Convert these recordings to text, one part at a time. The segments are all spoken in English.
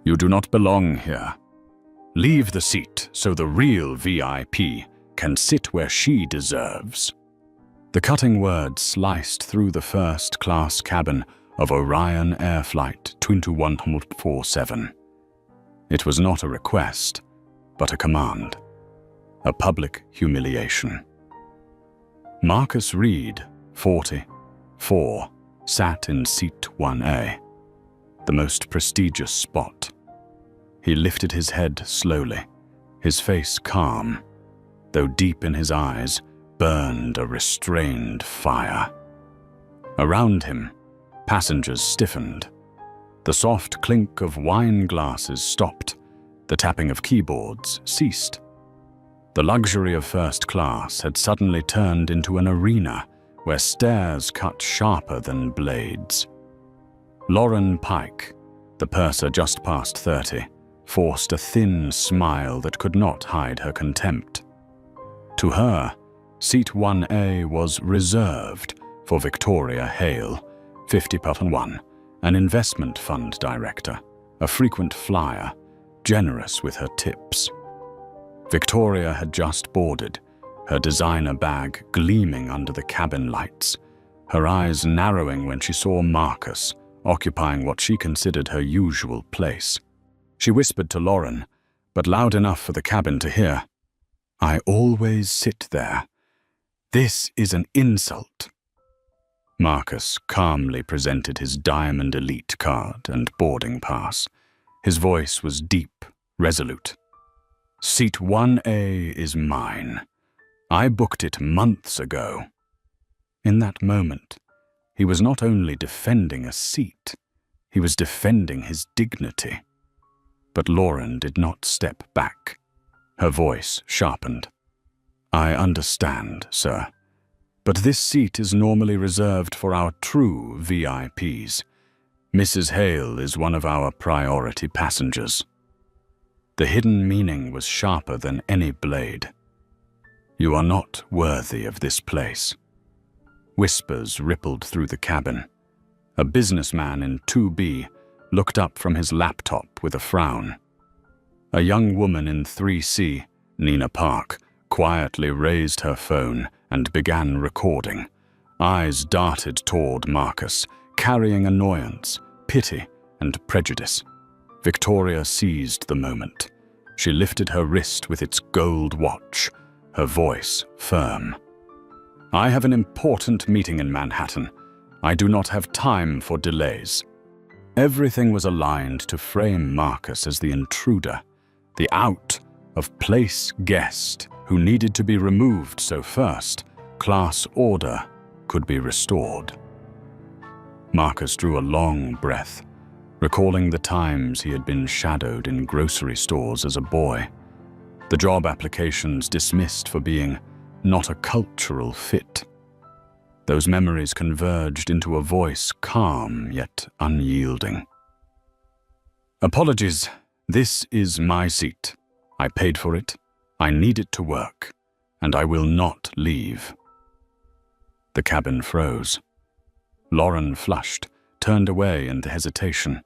You do not belong here. Leave the seat so the real VIP can sit where she deserves." The cutting words sliced through the first-class cabin of Orion Air Flight 2147. It was not a request, but a command. A public humiliation. Marcus Reed, 44, sat in seat 1A, the most prestigious spot. He lifted his head slowly, his face calm, though deep in his eyes burned a restrained fire. Around him, passengers stiffened. The soft clink of wine glasses stopped. The tapping of keyboards ceased. The luxury of first class had suddenly turned into an arena where stairs cut sharper than blades. Lauren Pike, the purser just past 30, forced a thin smile that could not hide her contempt. To her, seat 1A was reserved for Victoria Hale, 50-1, an investment fund director, a frequent flyer, generous with her tips. Victoria had just boarded, her designer bag gleaming under the cabin lights, her eyes narrowing when she saw Marcus occupying what she considered her usual place. She whispered to Lauren, but loud enough for the cabin to hear, "I always sit there. This is an insult." Marcus calmly presented his Diamond Elite card and boarding pass. His voice was deep, resolute. "Seat 1A is mine. I booked it months ago." In that moment, he was not only defending a seat, he was defending his dignity. But Lauren did not step back. Her voice sharpened. "I understand, sir. But this seat is normally reserved for our true VIPs. Mrs. Hale is one of our priority passengers." The hidden meaning was sharper than any blade. "You are not worthy of this place." Whispers rippled through the cabin. A businessman in 2B looked up from his laptop with a frown. A young woman in 3C, Nina Park, quietly raised her phone and began recording. Eyes darted toward Marcus, carrying annoyance, pity, and prejudice. Victoria seized the moment. She lifted her wrist with its gold watch, her voice firm. "I have an important meeting in Manhattan. I do not have time for delays." Everything was aligned to frame Marcus as the intruder, the out-of-place guest who needed to be removed so first, class order could be restored. Marcus drew a long breath, recalling the times he had been shadowed in grocery stores as a boy, the job applications dismissed for being not a cultural fit. Those memories converged into a voice calm yet unyielding. "Apologies, this is my seat. I paid for it, I need it to work, and I will not leave." The cabin froze. Lauren flushed, turned away in hesitation,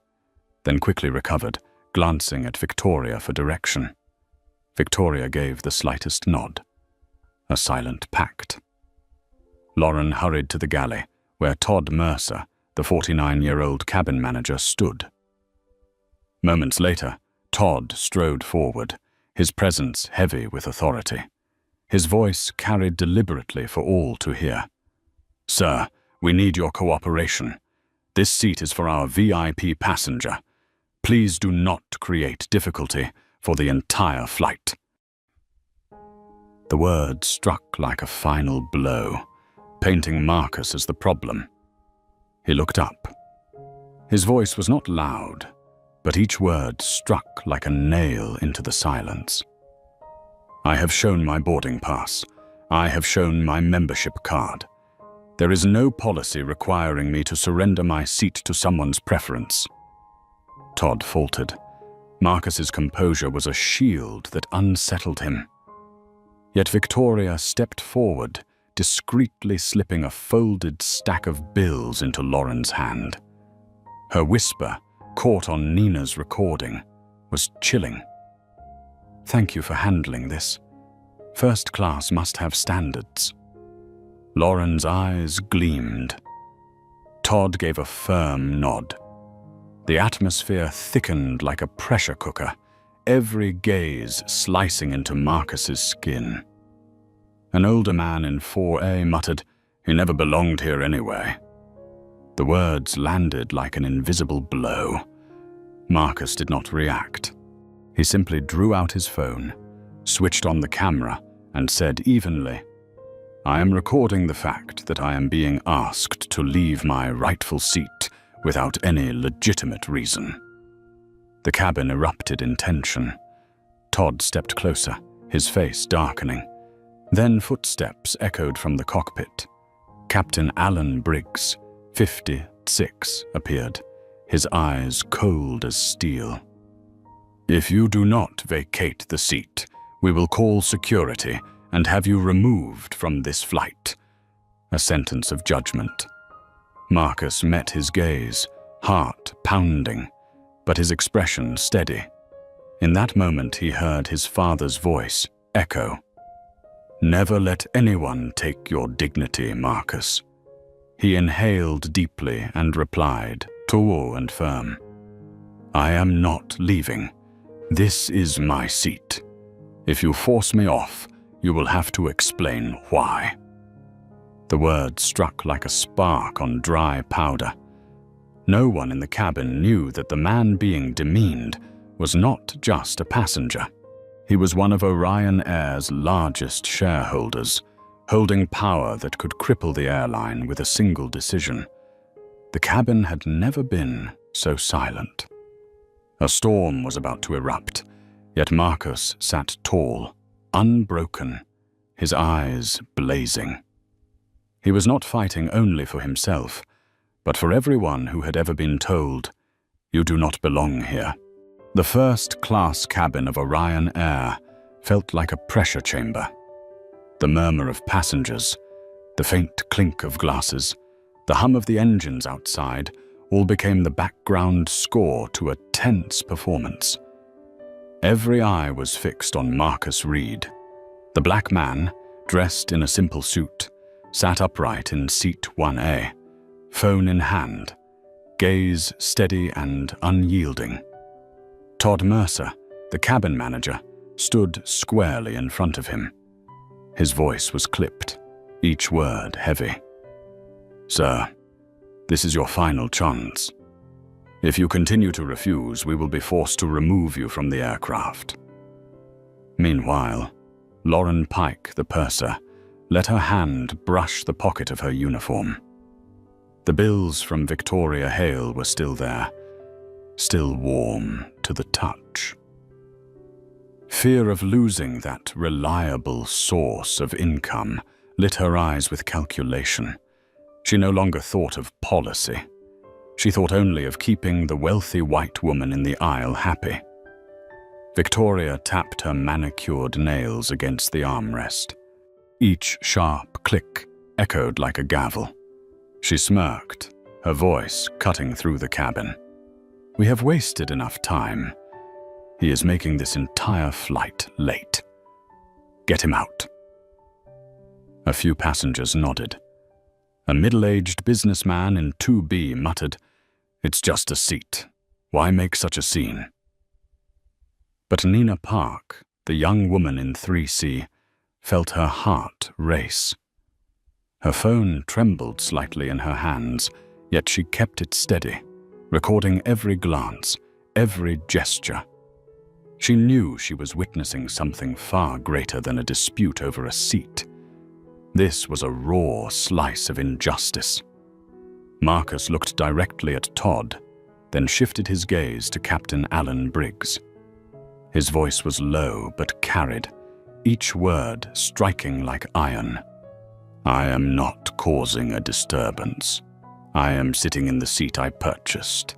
then quickly recovered, glancing at Victoria for direction. Victoria gave the slightest nod. A silent pact. Lauren hurried to the galley, where Todd Mercer, the 49-year-old cabin manager, stood. Moments later, Todd strode forward, his presence heavy with authority. His voice carried deliberately for all to hear. "Sir, we need your cooperation. This seat is for our VIP passenger. Please do not create difficulty for the entire flight." The word struck like a final blow, painting Marcus as the problem. He looked up. His voice was not loud, but each word struck like a nail into the silence. "I have shown my boarding pass. I have shown my membership card. There is no policy requiring me to surrender my seat to someone's preference." Todd faltered. Marcus's composure was a shield that unsettled him. Yet Victoria stepped forward, discreetly slipping a folded stack of bills into Lauren's hand. Her whisper, caught on Nina's recording, was chilling. "Thank you for handling this. First class must have standards." Lauren's eyes gleamed. Todd gave a firm nod. The atmosphere thickened like a pressure cooker, every gaze slicing into Marcus's skin. An older man in 4A muttered, "He never belonged here anyway." The words landed like an invisible blow. Marcus did not react. He simply drew out his phone, switched on the camera, and said evenly, "I am recording the fact that I am being asked to leave my rightful seat without any legitimate reason." The cabin erupted in tension. Todd stepped closer, his face darkening. Then footsteps echoed from the cockpit. Captain Alan Briggs, 56, appeared, his eyes cold as steel. "If you do not vacate the seat, we will call security and have you removed from this flight." A sentence of judgment. Marcus met his gaze, heart pounding, but his expression steady. In that moment he heard his father's voice echo, "Never let anyone take your dignity, Marcus." He inhaled deeply and replied, tall and firm, "I am not leaving. This is my seat. If you force me off, you will have to explain why." The words struck like a spark on dry powder. No one in the cabin knew that the man being demeaned was not just a passenger. He was one of Orion Air's largest shareholders, holding power that could cripple the airline with a single decision. The cabin had never been so silent. A storm was about to erupt, yet Marcus sat tall, unbroken, his eyes blazing. He was not fighting only for himself, but for everyone who had ever been told, "You do not belong here." The first-class cabin of Orion Air felt like a pressure chamber. The murmur of passengers, the faint clink of glasses, the hum of the engines outside all became the background score to a tense performance. Every eye was fixed on Marcus Reed. The black man, dressed in a simple suit, sat upright in seat 1A, phone in hand, gaze steady and unyielding. Todd Mercer, the cabin manager, stood squarely in front of him. His voice was clipped, each word heavy. "Sir, this is your final chance. If you continue to refuse, we will be forced to remove you from the aircraft." Meanwhile, Lauren Pike, the purser, let her hand brush the pocket of her uniform. The bills from Victoria Hale were still there, still warm to the touch. Fear of losing that reliable source of income lit her eyes with calculation. She no longer thought of policy. She thought only of keeping the wealthy white woman in the aisle happy. Victoria tapped her manicured nails against the armrest. Each sharp click echoed like a gavel. She smirked, her voice cutting through the cabin. "We have wasted enough time. He is making this entire flight late. Get him out." A few passengers nodded. A middle-aged businessman in 2B muttered, "It's just a seat. Why make such a scene?" But Nina Park, the young woman in 3C, felt her heart race. Her phone trembled slightly in her hands, yet she kept it steady, recording every glance, every gesture. She knew she was witnessing something far greater than a dispute over a seat. This was a raw slice of injustice. Marcus looked directly at Todd, then shifted his gaze to Captain Alan Briggs. His voice was low but carried, each word striking like iron. "I am not causing a disturbance. I am sitting in the seat I purchased.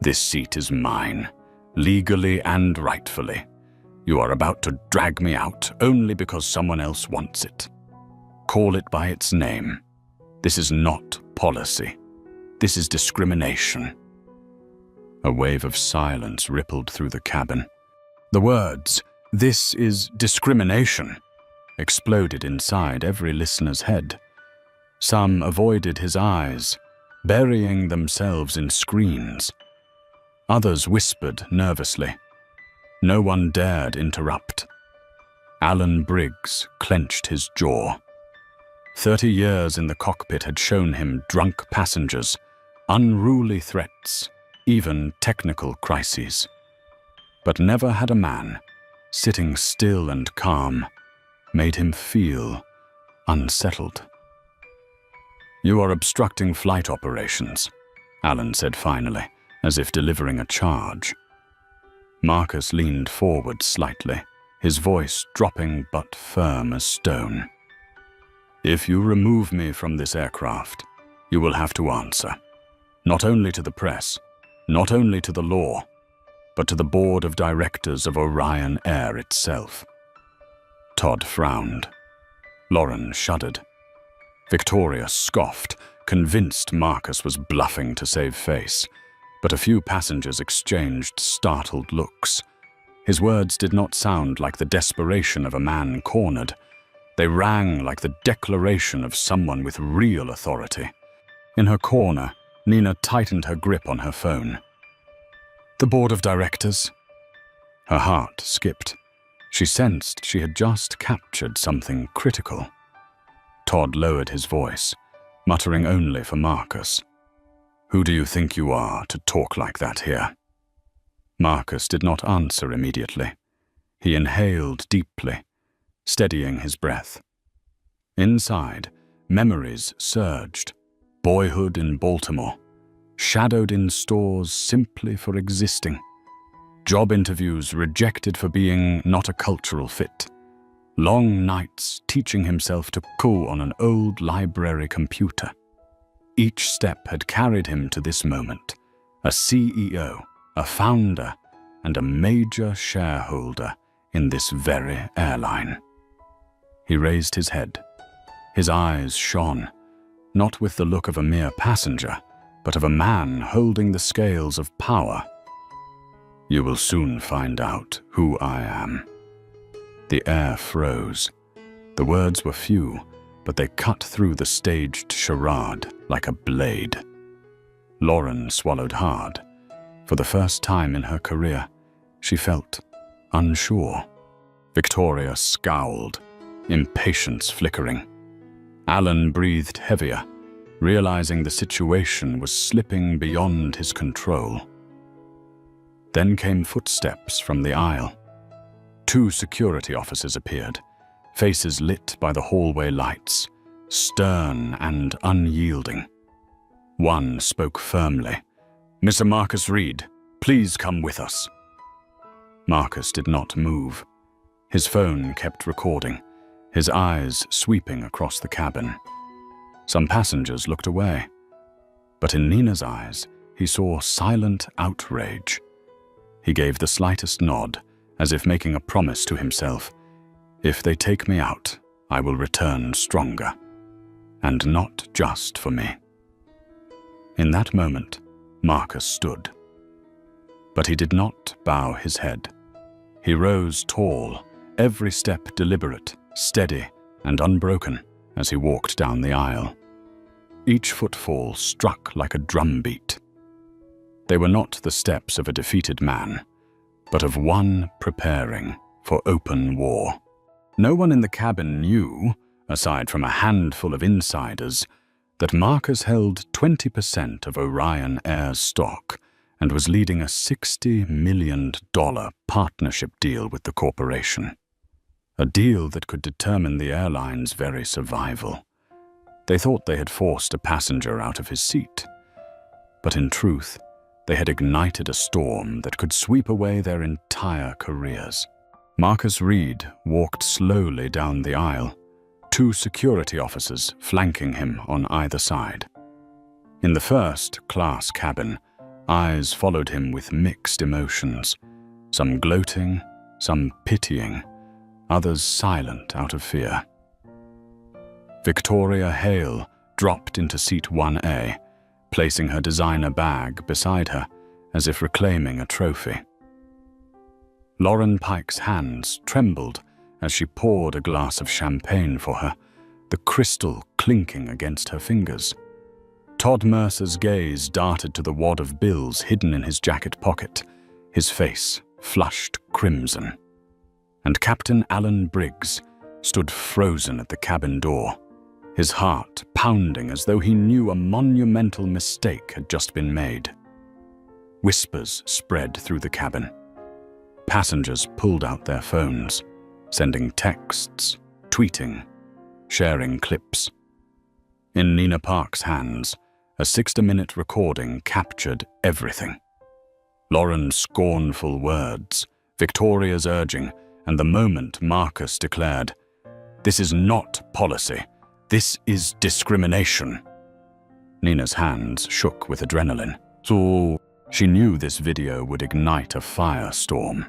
This seat is mine, legally and rightfully. You are about to drag me out only because someone else wants it. Call it by its name. This is not policy. This is discrimination." A wave of silence rippled through the cabin. The words, "This is discrimination," exploded inside every listener's head. Some avoided his eyes, burying themselves in screens. Others whispered nervously. No one dared interrupt. Alan Briggs clenched his jaw. 30 years in the cockpit had shown him drunk passengers, unruly threats, even technical crises. But never had a man, sitting still and calm, made him feel unsettled. "You are obstructing flight operations," Alan said finally, as if delivering a charge. Marcus leaned forward slightly, his voice dropping but firm as stone. "If you remove me from this aircraft, you will have to answer, not only to the press, not only to the law, but to the board of directors of Orion Air itself." Todd frowned. Lauren shuddered. Victoria scoffed, convinced Marcus was bluffing to save face, but a few passengers exchanged startled looks. His words did not sound like the desperation of a man cornered. They rang like the declaration of someone with real authority. In her corner, Nina tightened her grip on her phone. "The board of directors?" Her heart skipped. She sensed she had just captured something critical. Todd lowered his voice, muttering only for Marcus. "Who do you think you are to talk like that here?" Marcus did not answer immediately. He inhaled deeply, steadying his breath. Inside, memories surged. Boyhood in Baltimore, shadowed in stores simply for existing. Job interviews rejected for being not a cultural fit. Long nights teaching himself to coo on an old library computer. Each step had carried him to this moment, a CEO, a founder, and a major shareholder in this very airline. He raised his head. His eyes shone, not with the look of a mere passenger, but of a man holding the scales of power. "You will soon find out who I am." The air froze. The words were few, but they cut through the staged charade like a blade. Lauren swallowed hard. For the first time in her career, she felt unsure. Victoria scowled, impatience flickering. Alan breathed heavier, realizing the situation was slipping beyond his control. Then came footsteps from the aisle. 2 security officers appeared, faces lit by the hallway lights, stern and unyielding. One spoke firmly. "Mr. Marcus Reed, please come with us." Marcus did not move. His phone kept recording, his eyes sweeping across the cabin. Some passengers looked away, but in Nina's eyes, he saw silent outrage. He gave the slightest nod, as if making a promise to himself. "If they take me out, I will return stronger. And not just for me." In that moment, Marcus stood. But he did not bow his head. He rose tall, every step deliberate, steady, and unbroken as he walked down the aisle. Each footfall struck like a drumbeat. They were not the steps of a defeated man, but of one preparing for open war. No one in the cabin knew, aside from a handful of insiders, that Marcus held 20% of Orion Air's stock and was leading a $60 million partnership deal with the corporation. A deal that could determine the airline's very survival. They thought they had forced a passenger out of his seat. But in truth, they had ignited a storm that could sweep away their entire careers. Marcus Reed walked slowly down the aisle, 2 security officers flanking him on either side. In the first-class cabin, eyes followed him with mixed emotions, some gloating, some pitying, others silent out of fear. Victoria Hale dropped into seat 1A, placing her designer bag beside her as if reclaiming a trophy. Lauren Pike's hands trembled as she poured a glass of champagne for her, the crystal clinking against her fingers. Todd Mercer's gaze darted to the wad of bills hidden in his jacket pocket, his face flushed crimson. And Captain Alan Briggs stood frozen at the cabin door, his heart pounding as though he knew a monumental mistake had just been made. Whispers spread through the cabin. Passengers pulled out their phones, sending texts, tweeting, sharing clips. In Nina Park's hands, a 60-minute recording captured everything. Lauren's scornful words, Victoria's urging, and the moment Marcus declared, "This is not policy. This is discrimination." Nina's hands shook with adrenaline. So she knew this video would ignite a firestorm.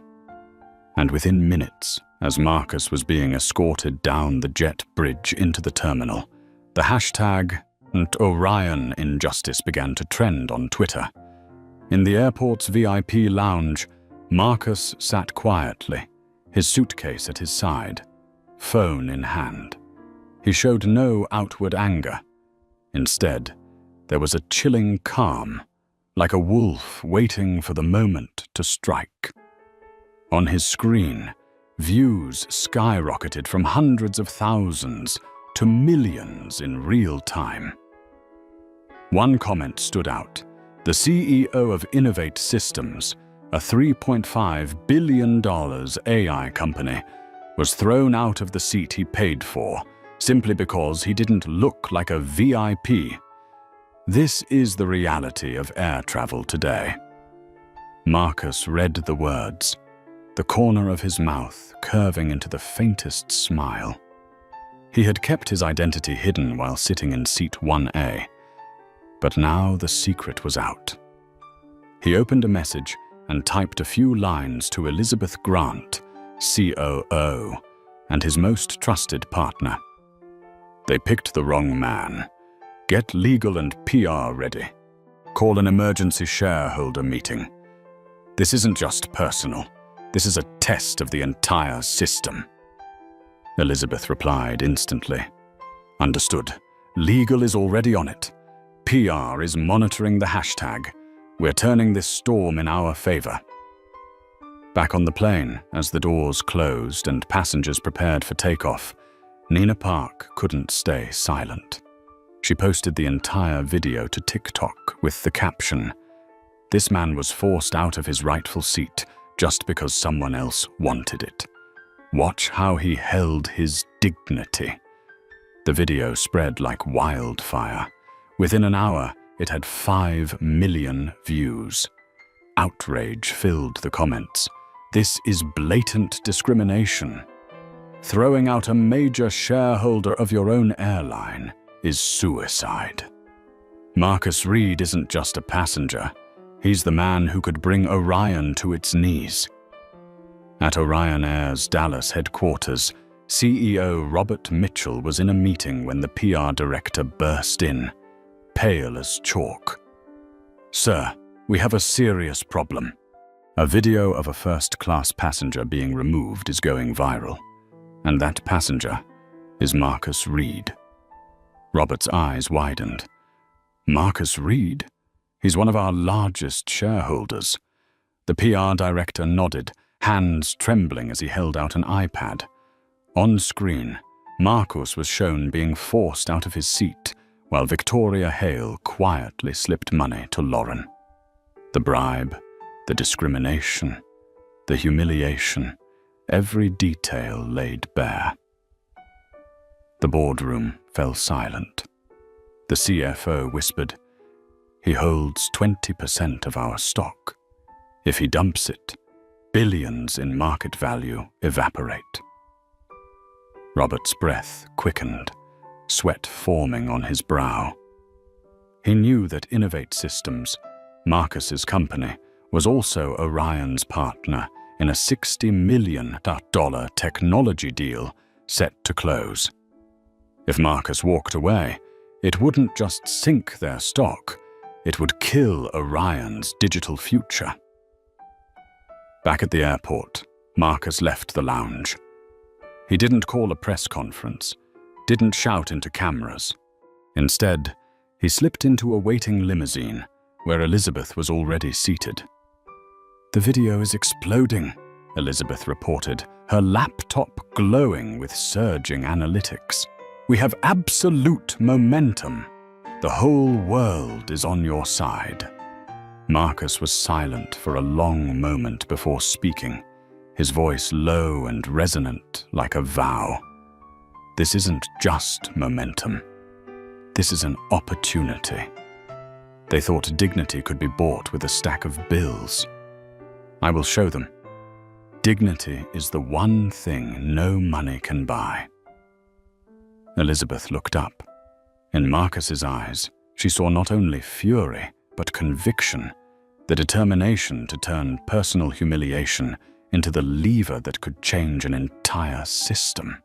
And within minutes, as Marcus was being escorted down the jet bridge into the terminal, the hashtag #Orion Injustice began to trend on Twitter. In the airport's VIP lounge, Marcus sat quietly, his suitcase at his side, phone in hand. He showed no outward anger. Instead, there was a chilling calm, like a wolf waiting for the moment to strike. On his screen, views skyrocketed from hundreds of thousands to millions in real time. One comment stood out. The CEO of Innovate Systems, a $3.5 billion AI company, was thrown out of the seat he paid for simply because he didn't look like a VIP. This is the reality of air travel today. Marcus read the words, the corner of his mouth curving into the faintest smile. He had kept his identity hidden while sitting in seat 1A, but now the secret was out. He opened a message and typed a few lines to Elizabeth Grant, COO, and his most trusted partner. They picked the wrong man. Get legal and PR ready. Call an emergency shareholder meeting. This isn't just personal. This is a test of the entire system. Elizabeth replied instantly. Understood. Legal is already on it. PR is monitoring the hashtag. We're turning this storm in our favor. Back on the plane, as the doors closed and passengers prepared for takeoff, Nina Park couldn't stay silent. She posted the entire video to TikTok with the caption, "This man was forced out of his rightful seat just because someone else wanted it. Watch how he held his dignity." The video spread like wildfire. Within an hour, it had 5 million views. Outrage filled the comments. This is blatant discrimination. Throwing out a major shareholder of your own airline is suicide. Marcus Reed isn't just a passenger. He's the man who could bring Orion to its knees. At Orion Air's Dallas headquarters, CEO Robert Mitchell was in a meeting when the PR director burst in, pale as chalk. "Sir, we have a serious problem." A video of a first-class passenger being removed is going viral, and that passenger is Marcus Reed. Robert's eyes widened. Marcus Reed? He's one of our largest shareholders. The PR director nodded, hands trembling as he held out an iPad. On screen, Marcus was shown being forced out of his seat, while Victoria Hale quietly slipped money to Lauren. The bribe, the discrimination, the humiliation, every detail laid bare. The boardroom fell silent. The CFO whispered, "He holds 20% of our stock. If he dumps it, billions in market value evaporate." Robert's breath quickened, sweat forming on his brow. He knew that Innovate Systems, Marcus's company, was also Orion's partner in a $60 million technology deal set to close. If Marcus walked away, it wouldn't just sink their stock, It would kill Orion's digital future. Back at the airport, Marcus left the lounge. He didn't call a press conference, didn't shout into cameras. Instead, he slipped into a waiting limousine where Elizabeth was already seated. "The video is exploding," Elizabeth reported, her laptop glowing with surging analytics. "We have absolute momentum. The whole world is on your side." Marcus was silent for a long moment before speaking, his voice low and resonant like a vow. "This isn't just momentum. This is an opportunity." They thought dignity could be bought with a stack of bills. "I will show them. Dignity is the one thing no money can buy." Elizabeth looked up. In Marcus's eyes, she saw not only fury, but conviction, the determination to turn personal humiliation into the lever that could change an entire system.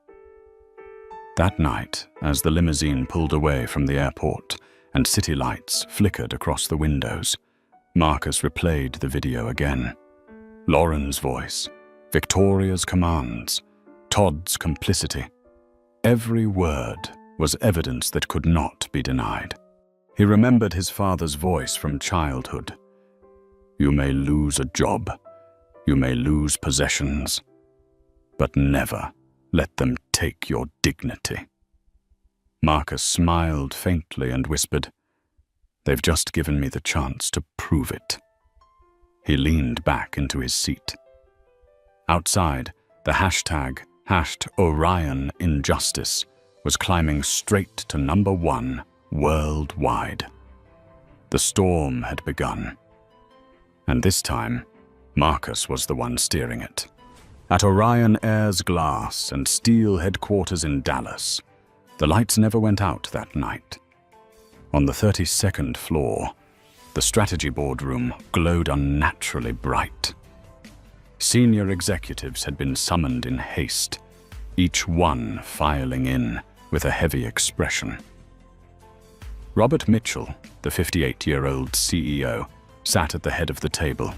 That night, as the limousine pulled away from the airport and city lights flickered across the windows, Marcus replayed the video again. Lauren's voice, Victoria's commands, Todd's complicity. Every word was evidence that could not be denied. He remembered his father's voice from childhood. "You may lose a job, you may lose possessions, but never let them take your dignity." Marcus smiled faintly and whispered, "They've just given me the chance to prove it." He leaned back into his seat. Outside, the hashtag #OrionInjustice was climbing straight to #1 worldwide. The storm had begun. And this time, Marcus was the one steering it. At Orion Air's glass and steel headquarters in Dallas, the lights never went out that night. On the 32nd floor, the strategy boardroom glowed unnaturally bright. Senior executives had been summoned in haste, each one filing in with a heavy expression. Robert Mitchell, the 58-year-old CEO, sat at the head of the table.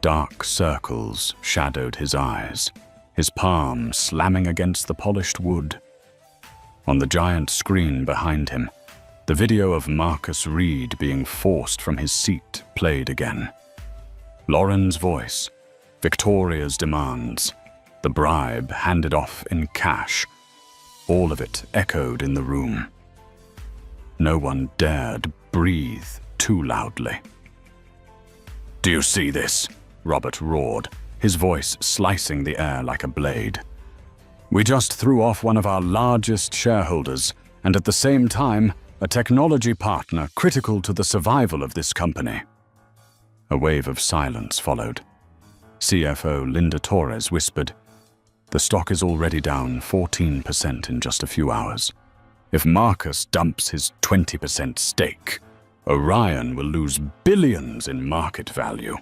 Dark circles shadowed his eyes, his palm slamming against the polished wood. On the giant screen behind him, the video of Marcus Reed being forced from his seat played again. Lauren's voice, Victoria's demands, the bribe handed off in cash, all of it echoed in the room. No one dared breathe too loudly. "Do you see this?" Robert roared, his voice slicing the air like a blade. "We just threw off one of our largest shareholders, and at the same time, a technology partner critical to the survival of this company." A wave of silence followed. CFO Linda Torres whispered, "The stock is already down 14% in just a few hours. If Marcus dumps his 20% stake, Orion will lose billions in market value."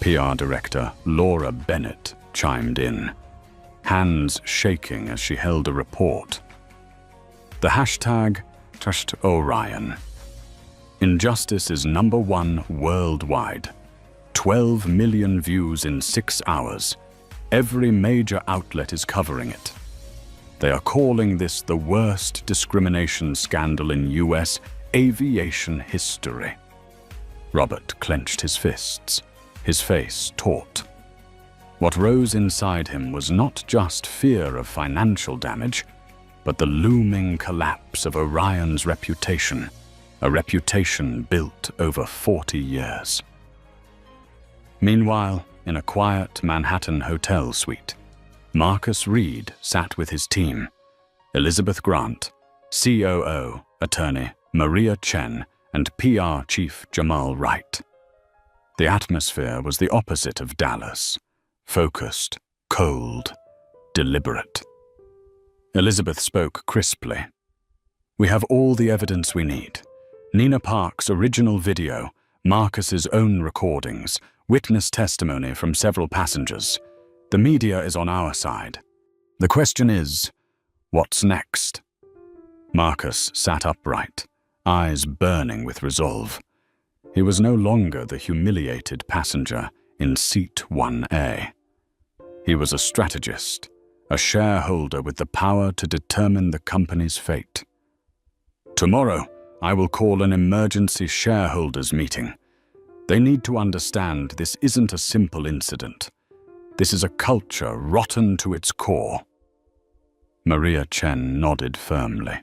PR director Laura Bennett chimed in, hands shaking as she held a report. The hashtag #Orion. Injustice is #1 worldwide. 12 million views in 6 hours. Every major outlet is covering it. They are calling this the worst discrimination scandal in US aviation history. Robert clenched his fists, his face taut. What rose inside him was not just fear of financial damage, but the looming collapse of Orion's reputation, a reputation built over 40 years. Meanwhile, in a quiet Manhattan hotel suite, Marcus Reed sat with his team, Elizabeth Grant, COO, attorney Maria Chen, and PR chief Jamal Wright. The atmosphere was the opposite of Dallas, focused, cold, deliberate. Elizabeth spoke crisply. "We have all the evidence we need. Nina Park's original video, Marcus's own recordings, witness testimony from several passengers. The media is on our side. The question is, what's next?" Marcus sat upright, eyes burning with resolve. He was no longer the humiliated passenger in seat 1A. He was a strategist, a shareholder with the power to determine the company's fate. Tomorrow, I will call an emergency shareholders meeting. They need to understand this isn't a simple incident. This is a culture rotten to its core. Maria Chen nodded firmly.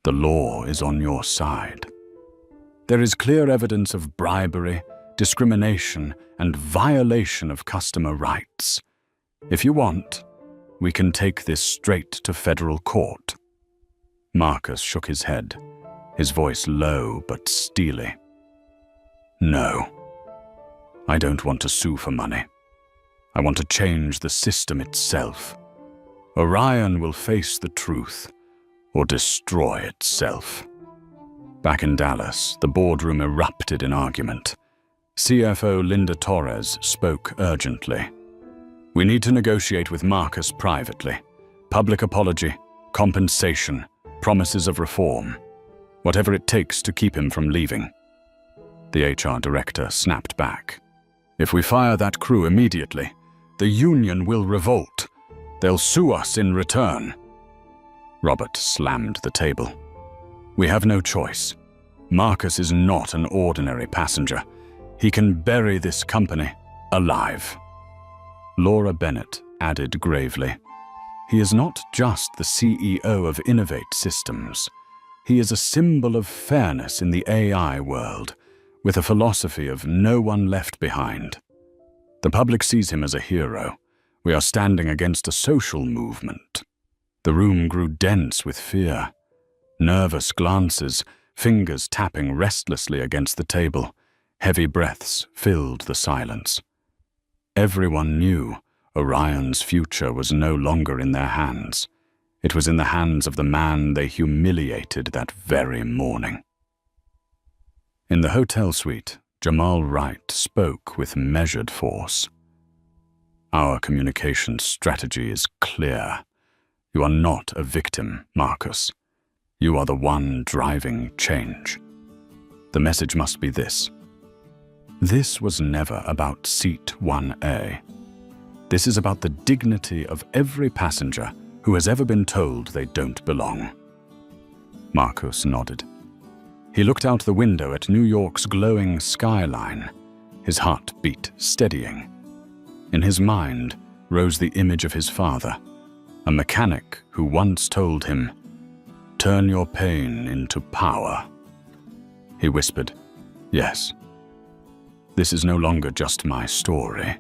The law is on your side. There is clear evidence of bribery, discrimination, and violation of customer rights. If you want, we can take this straight to federal court. Marcus shook his head, his voice low but steely. No. I don't want to sue for money. I want to change the system itself. Orion will face the truth or destroy itself. Back in Dallas, the boardroom erupted in argument. CFO Linda Torres spoke urgently. We need to negotiate with Marcus privately. Public apology, compensation, promises of reform. Whatever it takes to keep him from leaving. The HR director snapped back. If we fire that crew immediately, the union will revolt. They'll sue us in return. Robert slammed the table. We have no choice. Marcus is not an ordinary passenger. He can bury this company alive. Laura Bennett added gravely. He is not just the CEO of Innovate Systems. He is a symbol of fairness in the AI world, with a philosophy of no one left behind. The public sees him as a hero. We are standing against a social movement. The room grew dense with fear. Nervous glances, fingers tapping restlessly against the table. Heavy breaths filled the silence. Everyone knew Orion's future was no longer in their hands. It was in the hands of the man they humiliated that very morning. In the hotel suite, Jamal Wright spoke with measured force. Our communication strategy is clear. You are not a victim, Marcus. You are the one driving change. The message must be this. This was never about seat 1A. This is about the dignity of every passenger who has ever been told they don't belong. Marcus nodded. He looked out the window at New York's glowing skyline, his heart beat steadying. In his mind rose the image of his father, a mechanic who once told him, "Turn your pain into power." He whispered, "Yes. This is no longer just my story.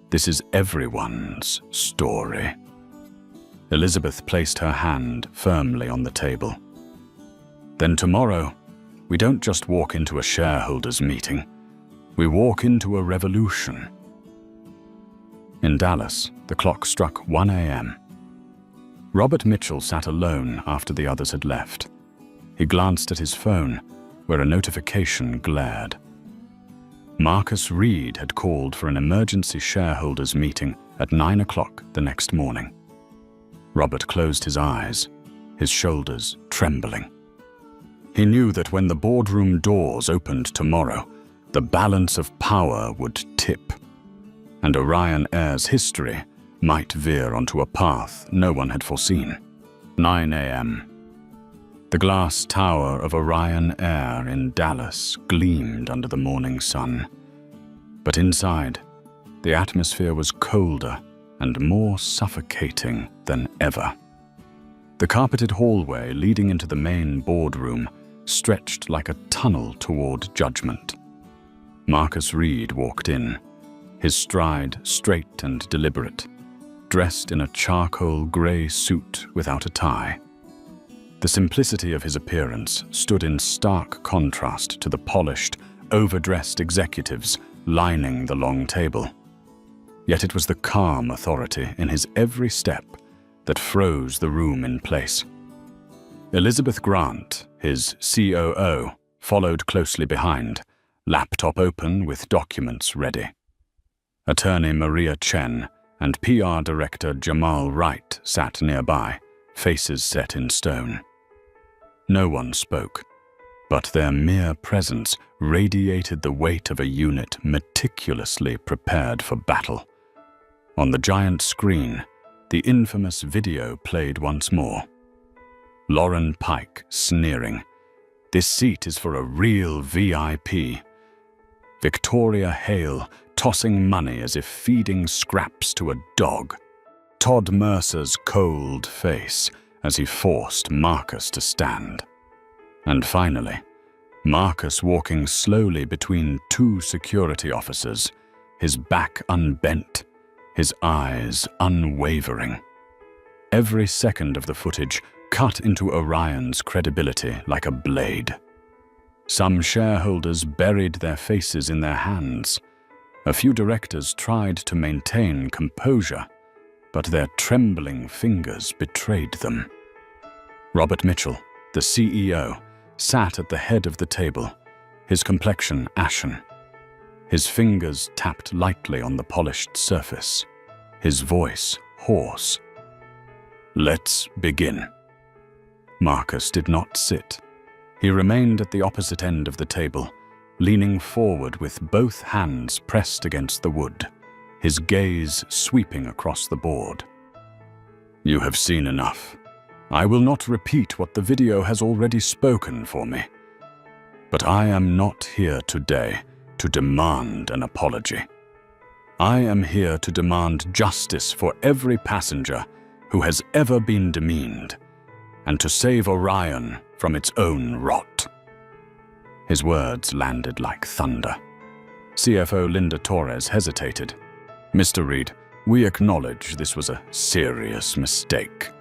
This is everyone's story." Elizabeth placed her hand firmly on the table. Then tomorrow, we don't just walk into a shareholders meeting. We walk into a revolution. In Dallas, the clock struck 1 a.m. Robert Mitchell sat alone after the others had left. He glanced at his phone, where a notification glared. Marcus Reed had called for an emergency shareholders meeting at 9 o'clock the next morning. Robert closed his eyes, his shoulders trembling. He knew that when the boardroom doors opened tomorrow, the balance of power would tip, and Orion Air's history might veer onto a path no one had foreseen. 9 a.m. The glass tower of Orion Air in Dallas gleamed under the morning sun. But inside, the atmosphere was colder and more suffocating than ever. The carpeted hallway leading into the main boardroom stretched like a tunnel toward judgment. Marcus Reed walked in, his stride straight and deliberate, dressed in a charcoal gray suit without a tie. The simplicity of his appearance stood in stark contrast to the polished, overdressed executives lining the long table. Yet it was the calm authority in his every step that froze the room in place. Elizabeth Grant, his COO, followed closely behind, laptop open with documents ready. Attorney Maria Chen and PR Director Jamal Wright sat nearby, faces set in stone. No one spoke, but their mere presence radiated the weight of a unit meticulously prepared for battle. On the giant screen, the infamous video played once more. Lauren Pike sneering, "This seat is for a real VIP." Victoria Hale tossing money as if feeding scraps to a dog. Todd Mercer's cold face as he forced Marcus to stand. And finally, Marcus walking slowly between two security officers, his back unbent, his eyes unwavering. Every second of the footage cut into Orion's credibility like a blade. Some shareholders buried their faces in their hands. A few directors tried to maintain composure, but their trembling fingers betrayed them. Robert Mitchell, the CEO, sat at the head of the table, his complexion ashen. His fingers tapped lightly on the polished surface, his voice hoarse. "Let's begin." Marcus did not sit. He remained at the opposite end of the table, leaning forward with both hands pressed against the wood, his gaze sweeping across the board. "You have seen enough. I will not repeat what the video has already spoken for me. But I am not here today to demand an apology. I am here to demand justice for every passenger who has ever been demeaned, and to save Orion from its own rot." His words landed like thunder. CFO Linda Torres hesitated. "Mr. Reed, we acknowledge this was a serious mistake,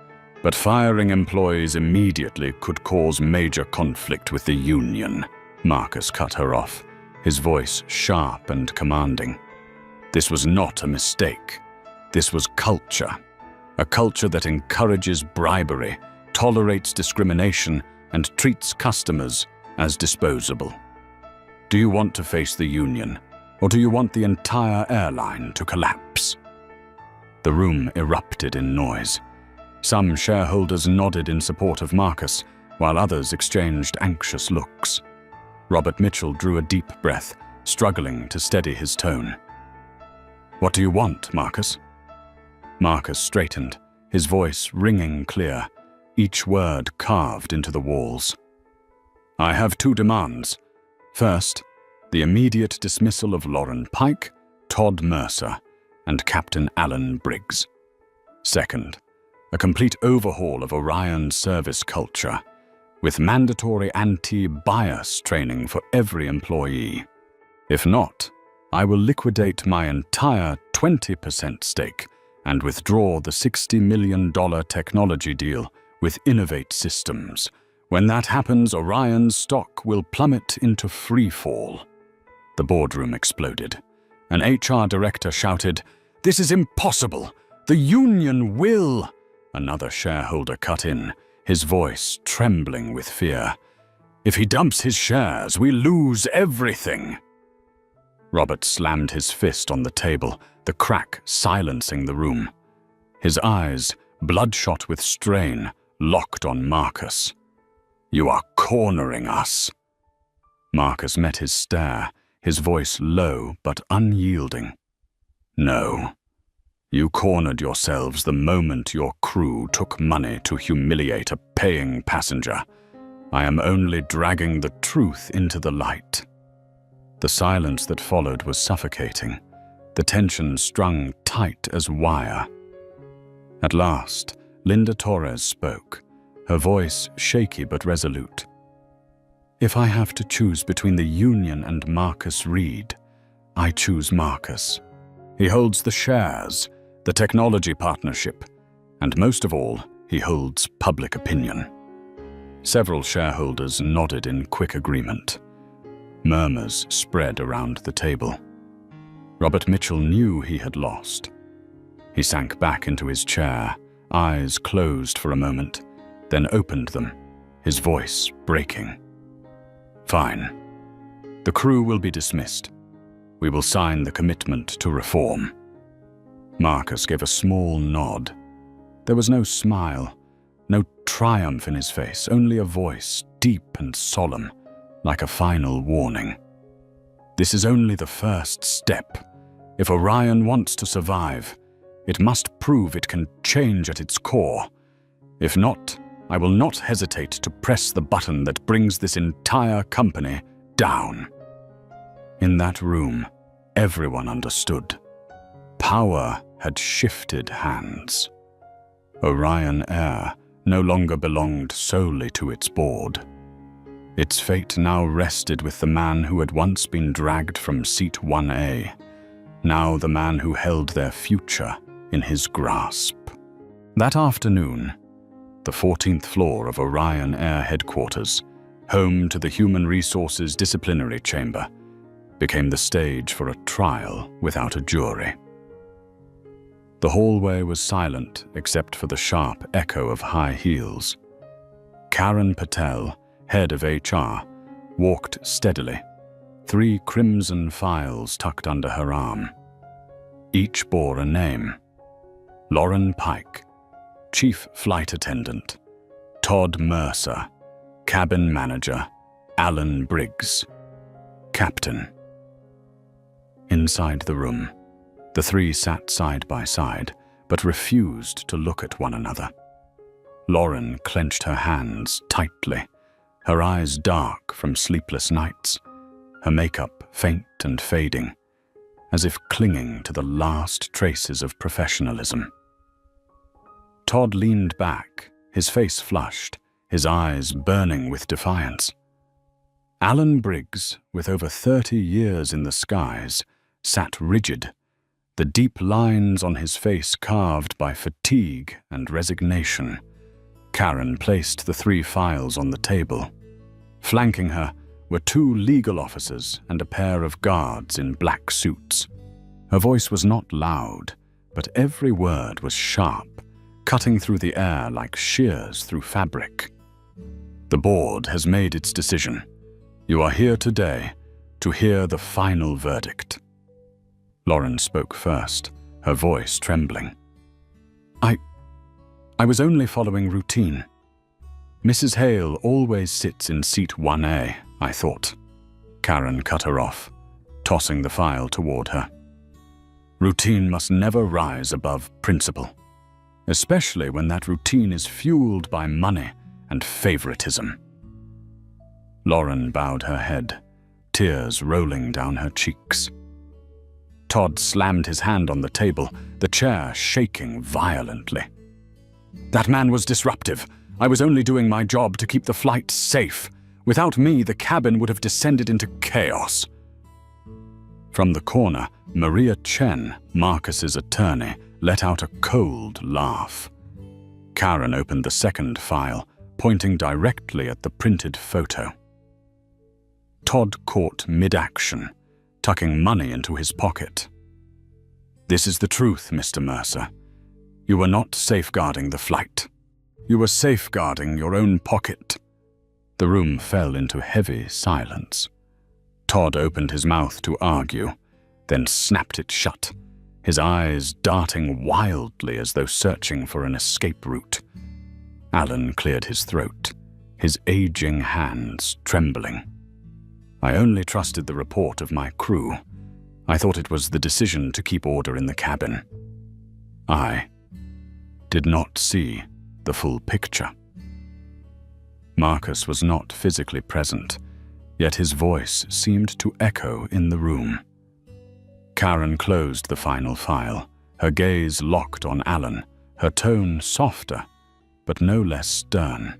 but firing employees immediately could cause major conflict with the union." Marcus cut her off, his voice sharp and commanding. "This was not a mistake. This was culture. A culture that encourages bribery, tolerates discrimination, and treats customers as disposable. Do you want to face the union, or do you want the entire airline to collapse?" The room erupted in noise. Some shareholders nodded in support of Marcus, while others exchanged anxious looks. Robert Mitchell drew a deep breath, struggling to steady his tone. "What do you want, Marcus?" Marcus straightened, his voice ringing clear, each word carved into the walls. "I have two demands. First, the immediate dismissal of Lauren Pike, Todd Mercer, and Captain Alan Briggs. Second, a complete overhaul of Orion's service culture, with mandatory anti-bias training for every employee. If not, I will liquidate my entire 20% stake and withdraw the $60 million technology deal with Innovate Systems. When that happens, Orion's stock will plummet into free fall." The boardroom exploded. An HR director shouted, "This is impossible! The union will—" Another shareholder cut in, his voice trembling with fear. "If he dumps his shares, we lose everything." Robert slammed his fist on the table, the crack silencing the room. His eyes, bloodshot with strain, locked on Marcus. "You are cornering us." Marcus met his stare, his voice low but unyielding. "No. You cornered yourselves the moment your crew took money to humiliate a paying passenger. I am only dragging the truth into the light." The silence that followed was suffocating, the tension strung tight as wire. At last, Linda Torres spoke, her voice shaky but resolute. "If I have to choose between the union and Marcus Reed, I choose Marcus. He holds the shares, the technology partnership, and most of all, he holds public opinion." Several shareholders nodded in quick agreement. Murmurs spread around the table. Robert Mitchell knew he had lost. He sank back into his chair, eyes closed for a moment, then opened them, his voice breaking. "Fine. The crew will be dismissed. We will sign the commitment to reform." Marcus gave a small nod. There was no smile, No triumph in his face, only a voice, deep and solemn, like a final warning. This is only the first step. If Orion wants to survive, it must prove it can change at its core. If not, I will not hesitate to press the button that brings this entire company down. In that room, everyone understood. Power had shifted hands. Orion Air no longer belonged solely to its board. Its fate now rested with the man who had once been dragged from Seat 1A, now the man who held their future in his grasp. That afternoon, the 14th floor of Orion Air headquarters, home to the Human Resources Disciplinary Chamber, became the stage for a trial without a jury. The hallway was silent except for the sharp echo of high heels. Karen Patel, head of HR, walked steadily, 3 crimson files tucked under her arm. Each bore a name: Lauren Pike, Chief Flight Attendant; Todd Mercer, Cabin Manager; Alan Briggs, Captain. Inside the room, the 3 sat side by side, but refused to look at one another. Lauren clenched her hands tightly, her eyes dark from sleepless nights, her makeup faint and fading, as if clinging to the last traces of professionalism. Todd leaned back, his face flushed, his eyes burning with defiance. Alan Briggs, with over 30 years in the skies, sat rigid, the deep lines on his face carved by fatigue and resignation. Karen placed the 3 files on the table. Flanking her were 2 legal officers and a pair of guards in black suits. Her voice was not loud, but every word was sharp, cutting through the air like shears through fabric. The board has made its decision. You are here today to hear the final verdict. Lauren spoke first, her voice trembling. I was only following routine. Mrs. Hale always sits in seat 1A, I thought. Karen cut her off, tossing the file toward her. Routine must never rise above principle, especially when that routine is fueled by money and favoritism. Lauren bowed her head, tears rolling down her cheeks. Todd slammed his hand on the table, the chair shaking violently. That man was disruptive. I was only doing my job to keep the flight safe. Without me, the cabin would have descended into chaos. From the corner, Maria Chen, Marcus's attorney, let out a cold laugh. Karen opened the second file, pointing directly at the printed photo. Todd caught mid-action, tucking money into his pocket. This is the truth, Mr. Mercer. You were not safeguarding the flight. You were safeguarding your own pocket. The room fell into heavy silence. Todd opened his mouth to argue, then snapped it shut, his eyes darting wildly as though searching for an escape route. Alan cleared his throat, his aging hands trembling. I only trusted the report of my crew. I thought it was the decision to keep order in the cabin. I did not see the full picture. Marcus was not physically present, yet his voice seemed to echo in the room. Karen closed the final file, her gaze locked on Alan, her tone softer, but no less stern.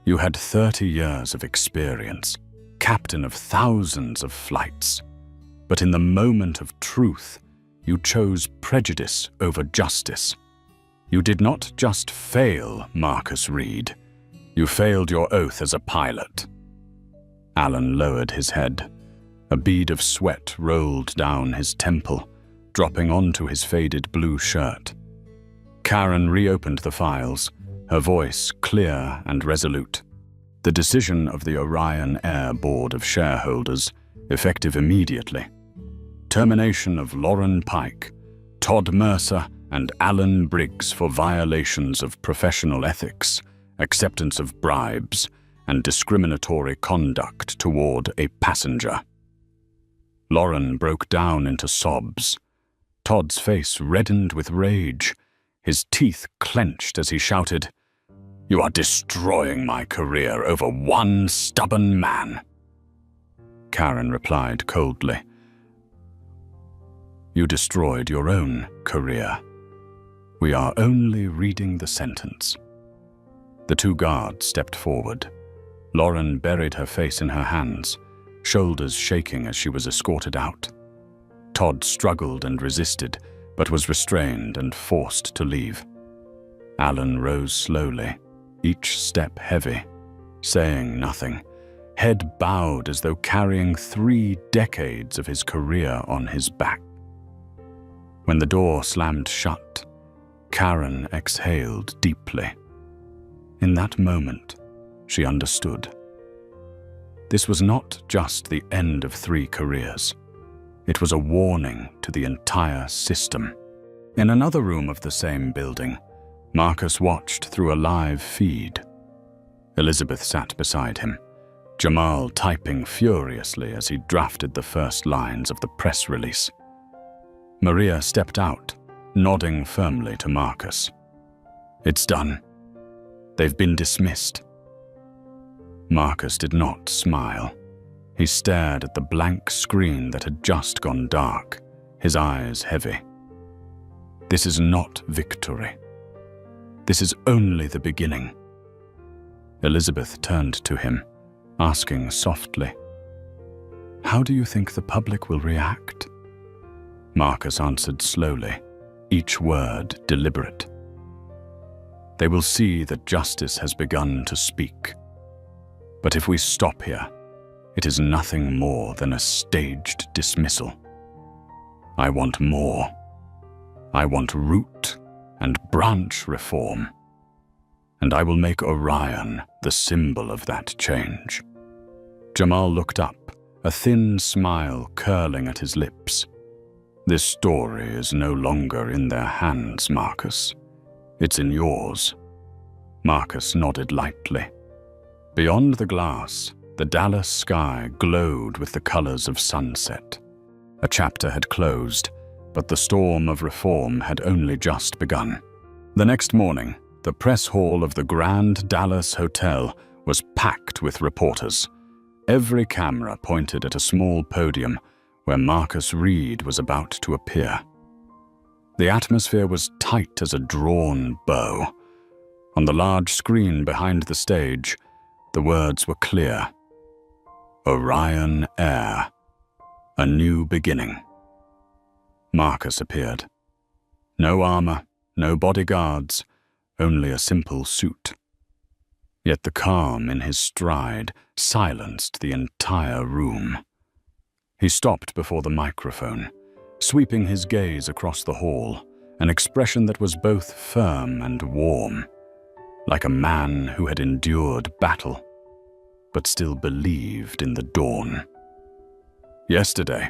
You had 30 years of experience, captain of thousands of flights, but in the moment of truth, you chose prejudice over justice. You did not just fail, Marcus Reed. You failed your oath as a pilot. Alan lowered his head. A bead of sweat rolled down his temple, dropping onto his faded blue shirt. Karen reopened the files, her voice clear and resolute. The decision of the Orion Air Board of Shareholders, effective immediately. Termination of Lauren Pike, Todd Mercer, and Alan Briggs for violations of professional ethics acceptance of bribes, and discriminatory conduct toward a passenger. Lauren broke down into sobs. Todd's face reddened with rage. His teeth clenched as he shouted, "You are destroying my career over one stubborn man." Karen replied coldly, "You destroyed your own career. We are only reading the sentence." The two guards stepped forward. Lauren buried her face in her hands, shoulders shaking as she was escorted out. Todd struggled and resisted, but was restrained and forced to leave. Alan rose slowly, each step heavy, saying nothing, head bowed as though carrying 3 decades of his career on his back. When the door slammed shut, Karen exhaled deeply. In that moment, she understood. This was not just the end of 3 careers. It was a warning to the entire system. In another room of the same building, Marcus watched through a live feed. Elizabeth sat beside him, Jamal typing furiously as he drafted the first lines of the press release. Maria stepped out, nodding firmly to Marcus. "It's done. They've been dismissed." Marcus did not smile. He stared at the blank screen that had just gone dark, his eyes heavy. This is not victory. This is only the beginning. Elizabeth turned to him, asking softly, "How do you think the public will react?" Marcus answered slowly, each word deliberate. "They will see that justice has begun to speak. But if we stop here, it is nothing more than a staged dismissal. I want more. I want root and branch reform. And I will make Orion the symbol of that change." Jamal looked up, a thin smile curling at his lips. "This story is no longer in their hands, Marcus. It's in yours." Marcus nodded lightly. Beyond the glass, the Dallas sky glowed with the colors of sunset. A chapter had closed, but the storm of reform had only just begun. The next morning, the press hall of the Grand Dallas Hotel was packed with reporters. Every camera pointed at a small podium where Marcus Reed was about to appear. The atmosphere was tight as a drawn bow. On the large screen behind the stage, the words were clear. Orion Air, a new beginning. Marcus appeared. No armor, no bodyguards, only a simple suit. Yet the calm in his stride silenced the entire room. He stopped before the microphone, sweeping his gaze across the hall, an expression that was both firm and warm, like a man who had endured battle, but still believed in the dawn. "Yesterday,"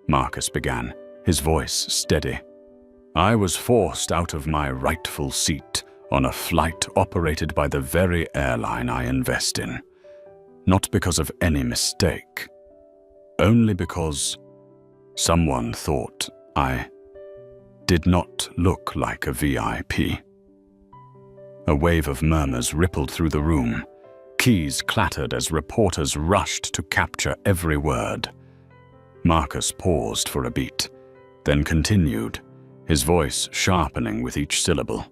Marcus began, his voice steady, "I was forced out of my rightful seat on a flight operated by the very airline I invest in, not because of any mistake, only because someone thought I did not look like a VIP." A wave of murmurs rippled through the room. Keys clattered as reporters rushed to capture every word. Marcus paused for a beat, then continued, his voice sharpening with each syllable.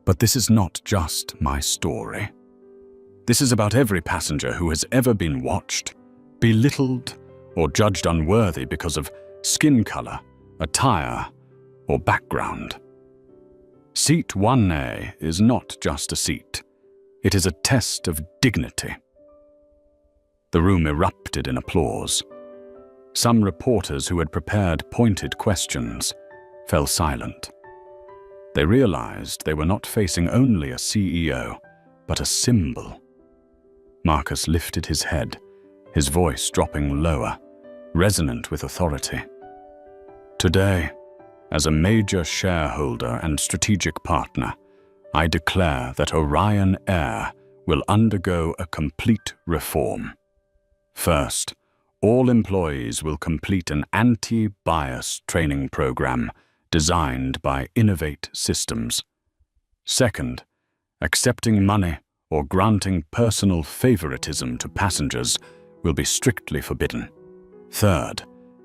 "But this is not just my story. This is about every passenger who has ever been watched, belittled, or judged unworthy because of skin color, attire, or background. Seat 1A is not just a seat. It is a test of dignity." The room erupted in applause. Some reporters who had prepared pointed questions fell silent. They realized they were not facing only a CEO, but a symbol. Marcus lifted his head, his voice dropping lower, resonant with authority. "Today, as a major shareholder and strategic partner, I declare that Orion Air will undergo a complete reform. First, all employees will complete an anti-bias training program designed by Innovate Systems. Second, accepting money or granting personal favoritism to passengers will be strictly forbidden. Third,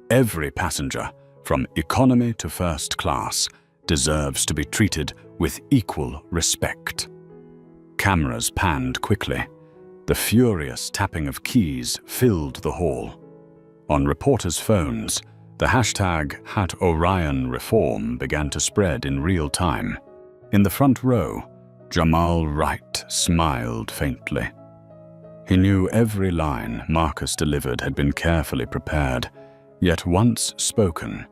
every passenger, from economy to first class, deserves to be treated with equal respect. Cameras panned quickly. The furious tapping of keys filled the hall. On reporters' phones, the hashtag #OrionReform began to spread in real time. In the front row, Jamal Wright smiled faintly. He knew every line Marcus delivered had been carefully prepared, yet once spoken,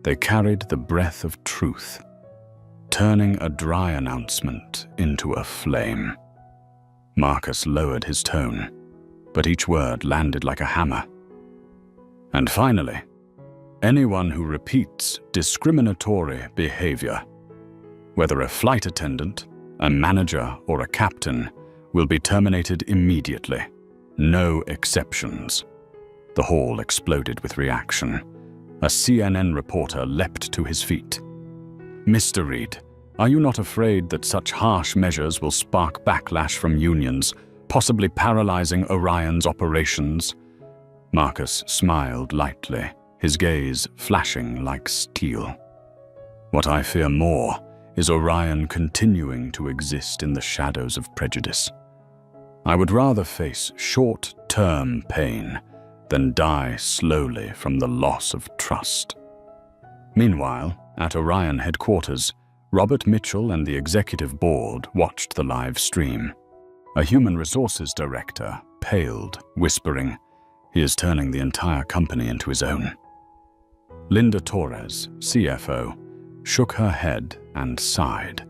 they carried the breath of truth, turning a dry announcement into a flame. Marcus lowered his tone, but each word landed like a hammer. And finally, anyone who repeats discriminatory behavior, whether a flight attendant, a manager, or a captain, will be terminated immediately. No exceptions. The hall exploded with reaction. A CNN reporter leapt to his feet. "Mr. Reed, are you not afraid that such harsh measures will spark backlash from unions, possibly paralyzing Orion's operations?" Marcus smiled lightly, his gaze flashing like steel. "What I fear more is Orion continuing to exist in the shadows of prejudice. I would rather face short-term pain than die slowly from the loss of trust." Meanwhile, at Orion headquarters, Robert Mitchell and the executive board watched the live stream. A human resources director paled, whispering, "He is turning the entire company into his own." Linda Torres, CFO, shook her head and sighed.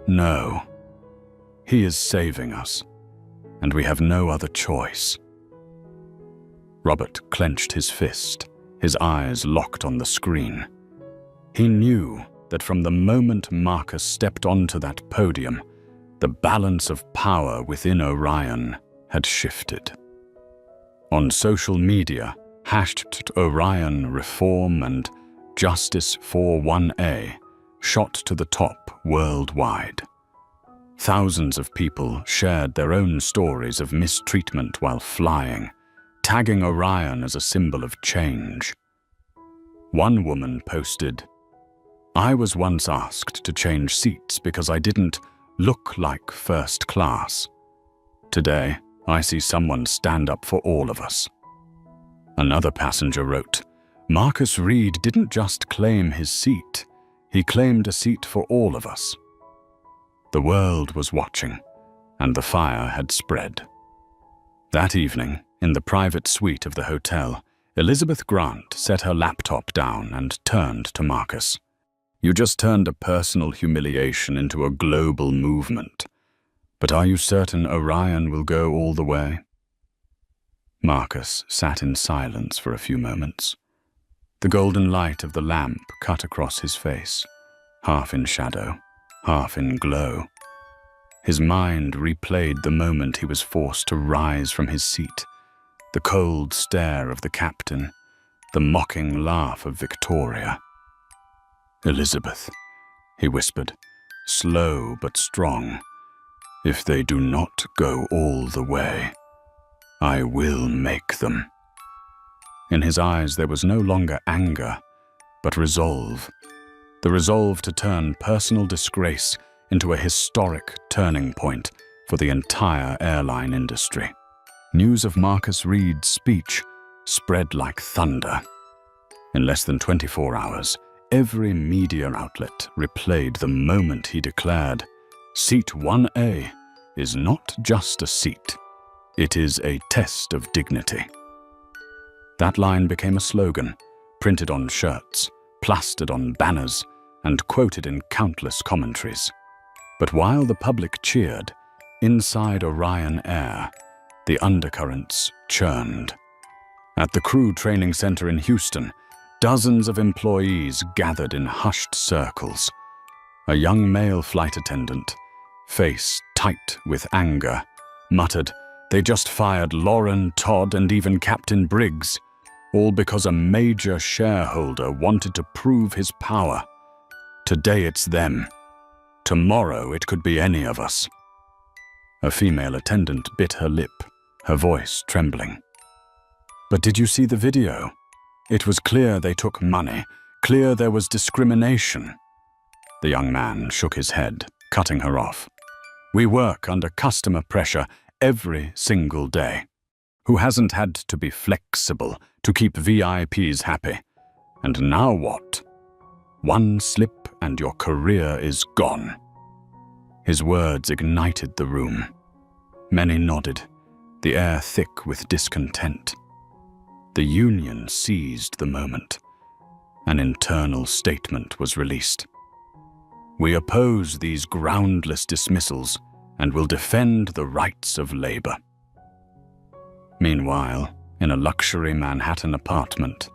"No, he is saving us, and we have no other choice." Robert clenched his fist, his eyes locked on the screen. He knew that from the moment Marcus stepped onto that podium, the balance of power within Orion had shifted. On social media, #OrionReform and Justice for 1A shot to the top worldwide. Thousands of people shared their own stories of mistreatment while flying, tagging Orion as a symbol of change. One woman posted, "I was once asked to change seats because I didn't look like first class. Today, I see someone stand up for all of us." Another passenger wrote, "Marcus Reed didn't just claim his seat, he claimed a seat for all of us." The world was watching, and the fire had spread. That evening, in the private suite of the hotel, Elizabeth Grant set her laptop down and turned to Marcus. "You just turned a personal humiliation into a global movement. But are you certain Orion will go all the way?" Marcus sat in silence for a few moments. The golden light of the lamp cut across his face, half in shadow, half in glow. His mind replayed the moment he was forced to rise from his seat, the cold stare of the captain, the mocking laugh of Victoria. "Elizabeth," he whispered, slow but strong, "if they do not go all the way, I will make them." In his eyes there was no longer anger, but resolve. The resolve to turn personal disgrace into a historic turning point for the entire airline industry. News of Marcus Reed's speech spread like thunder. In less than 24 hours, every media outlet replayed the moment he declared, "Seat 1A is not just a seat, it is a test of dignity." That line became a slogan, printed on shirts, plastered on banners, and quoted in countless commentaries. But while the public cheered, inside Orion Air, the undercurrents churned. At the crew training center in Houston, dozens of employees gathered in hushed circles. A young male flight attendant, face tight with anger, muttered, "They just fired Lauren, Todd, and even Captain Briggs, all because a major shareholder wanted to prove his power. Today it's them. Tomorrow it could be any of us." A female attendant bit her lip, her voice trembling. "But did you see the video? It was clear they took money, clear there was discrimination." The young man shook his head, cutting her off. "We work under customer pressure every single day. Who hasn't had to be flexible to keep VIPs happy? And now what? One slip and your career is gone." His words ignited the room. Many nodded, the air thick with discontent. The union seized the moment. An internal statement was released. "We oppose these groundless dismissals and will defend the rights of labor." Meanwhile, in a luxury Manhattan apartment,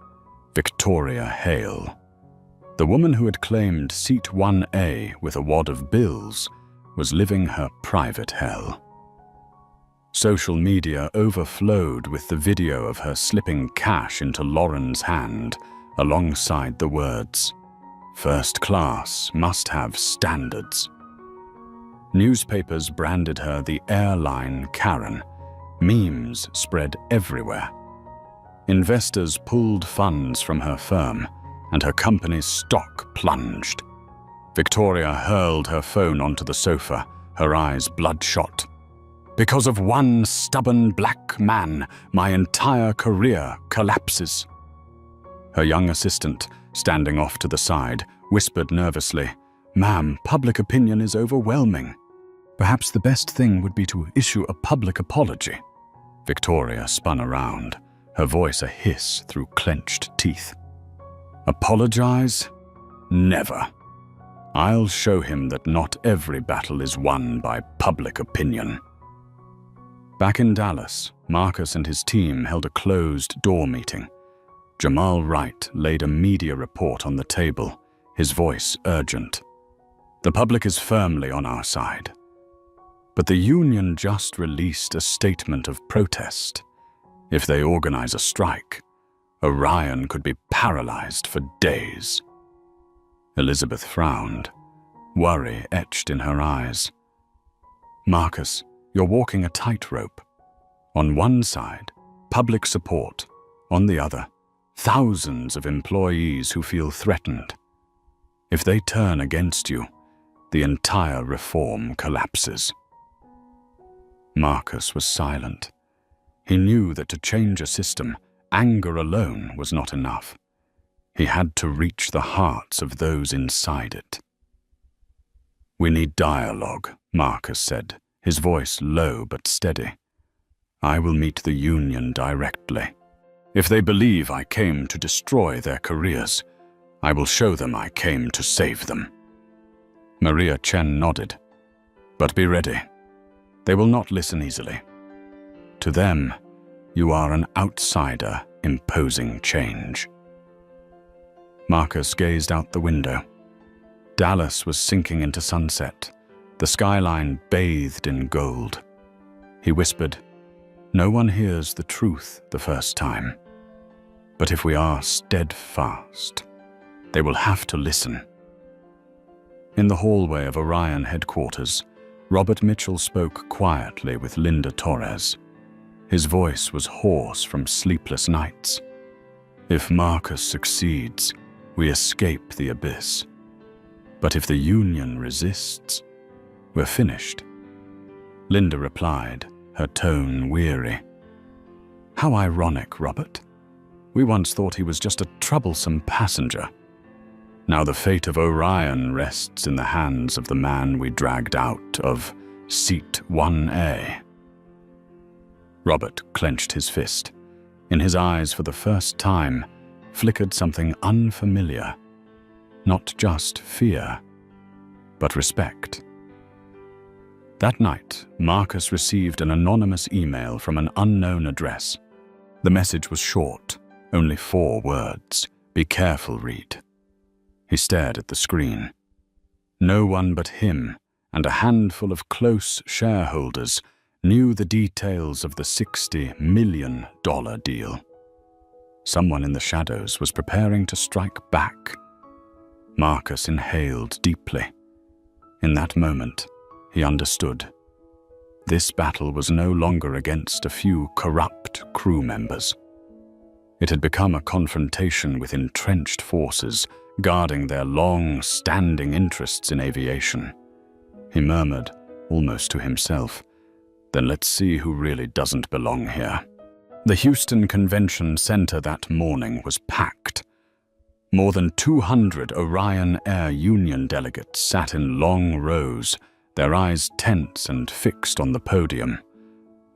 Victoria Hale, the woman who had claimed seat 1A with a wad of bills, was living her private hell. Social media overflowed with the video of her slipping cash into Lauren's hand, alongside the words, "First class must have standards." Newspapers branded her the airline Karen. Memes spread everywhere. Investors pulled funds from her firm, and her company's stock plunged. Victoria hurled her phone onto the sofa, her eyes bloodshot. "Because of one stubborn black man, my entire career collapses." Her young assistant, standing off to the side, whispered nervously, "Ma'am, public opinion is overwhelming. Perhaps the best thing would be to issue a public apology." Victoria spun around, her voice a hiss through clenched teeth. "Apologize? Never. I'll show him that not every battle is won by public opinion." Back in Dallas, Marcus and his team held a closed-door meeting. Jamal Wright laid a media report on the table, his voice urgent. "The public is firmly on our side. But the union just released a statement of protest. If they organize a strike, Orion could be paralyzed for days." Elizabeth frowned, worry etched in her eyes. "Marcus, you're walking a tightrope. On one side, public support. On the other, thousands of employees who feel threatened. If they turn against you, the entire reform collapses." Marcus was silent. He knew that to change a system, anger alone was not enough. He had to reach the hearts of those inside it. "We need dialogue," Marcus said, his voice low but steady. "I will meet the union directly. If they believe I came to destroy their careers, I will show them I came to save them." Maria Chen nodded. "But be ready. They will not listen easily. To them, you are an outsider imposing change." Marcus gazed out the window. Dallas was sinking into sunset, the skyline bathed in gold. He whispered, "No one hears the truth the first time. But if we are steadfast, they will have to listen." In the hallway of Orion headquarters, Robert Mitchell spoke quietly with Linda Torres. His voice was hoarse from sleepless nights. "If Marcus succeeds, we escape the abyss. But if the union resists, we're finished." Linda replied, her tone weary. "How ironic, Robert. We once thought he was just a troublesome passenger. Now the fate of Orion rests in the hands of the man we dragged out of seat 1A." Robert clenched his fist. In his eyes, for the first time, flickered something unfamiliar. Not just fear, but respect. That night, Marcus received an anonymous email from an unknown address. The message was short, only 4 words. "Be careful, Reed." He stared at the screen. No one but him and a handful of close shareholders knew the details of the $60 million deal. Someone in the shadows was preparing to strike back. Marcus inhaled deeply. In that moment, he understood. This battle was no longer against a few corrupt crew members. It had become a confrontation with entrenched forces guarding their long-standing interests in aviation. He murmured, almost to himself, "Then let's see who really doesn't belong here." The Houston Convention Center that morning was packed. More than 200 Orion Air Union delegates sat in long rows, their eyes tense and fixed on the podium.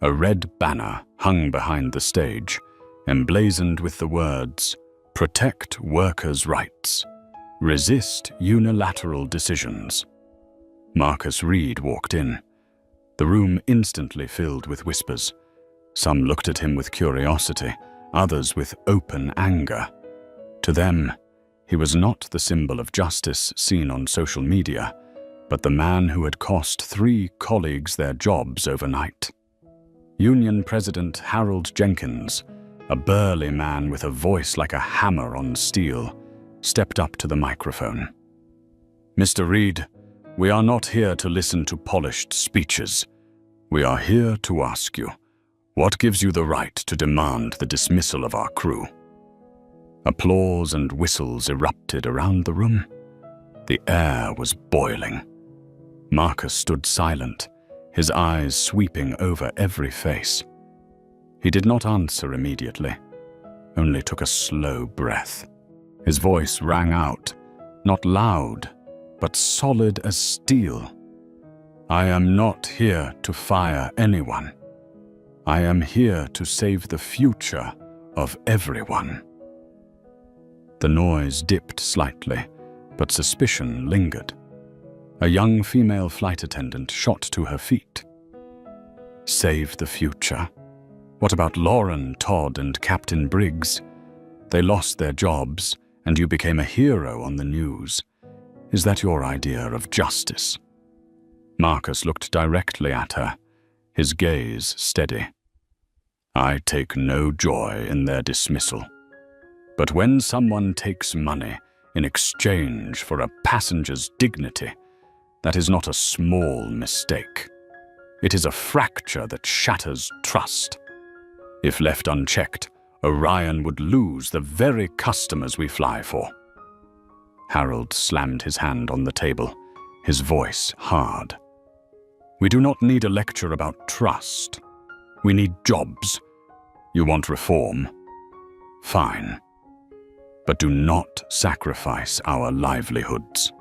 A red banner hung behind the stage, emblazoned with the words, "Protect workers' rights. Resist unilateral decisions." Marcus Reed walked in. The room instantly filled with whispers. Some looked at him with curiosity, others with open anger. To them, he was not the symbol of justice seen on social media, but the man who had cost 3 colleagues their jobs overnight. Union President Harold Jenkins, a burly man with a voice like a hammer on steel, stepped up to the microphone. "Mr. Reed, we are not here to listen to polished speeches. We are here to ask you, what gives you the right to demand the dismissal of our crew?" Applause and whistles erupted around the room. The air was boiling. Marcus stood silent, his eyes sweeping over every face. He did not answer immediately, only took a slow breath. His voice rang out, not loud, but solid as steel. "I am not here to fire anyone. I am here to save the future of everyone." The noise dipped slightly, but suspicion lingered. A young female flight attendant shot to her feet. Save the future? What about Lauren, Todd, and Captain Briggs? They lost their jobs, and you became a hero on the news. Is that your idea of justice? Marcus looked directly at her, his gaze steady. "I take no joy in their dismissal. But when someone takes money in exchange for a passenger's dignity, that is not a small mistake. It is a fracture that shatters trust. If left unchecked, Orion would lose the very customers we fly for." Harold slammed his hand on the table, his voice hard. "We do not need a lecture about trust. We need jobs. You want reform? Fine. But do not sacrifice our livelihoods."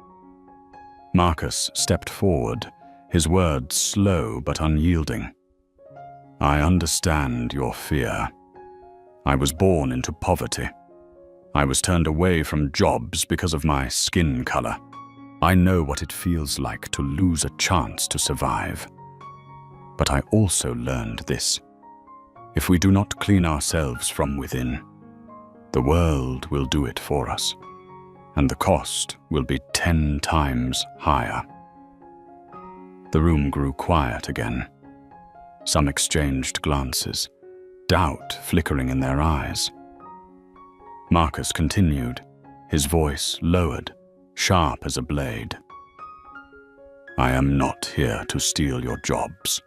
Marcus stepped forward, his words slow but unyielding. "I understand your fear. I was born into poverty. I was turned away from jobs because of my skin color. I know what it feels like to lose a chance to survive. But I also learned this. If we do not clean ourselves from within, the world will do it for us, and the cost will be 10 times higher." The room grew quiet again. Some exchanged glances, doubt flickering in their eyes. Marcus continued, his voice lowered, sharp as a blade. "I am not here to steal your jobs.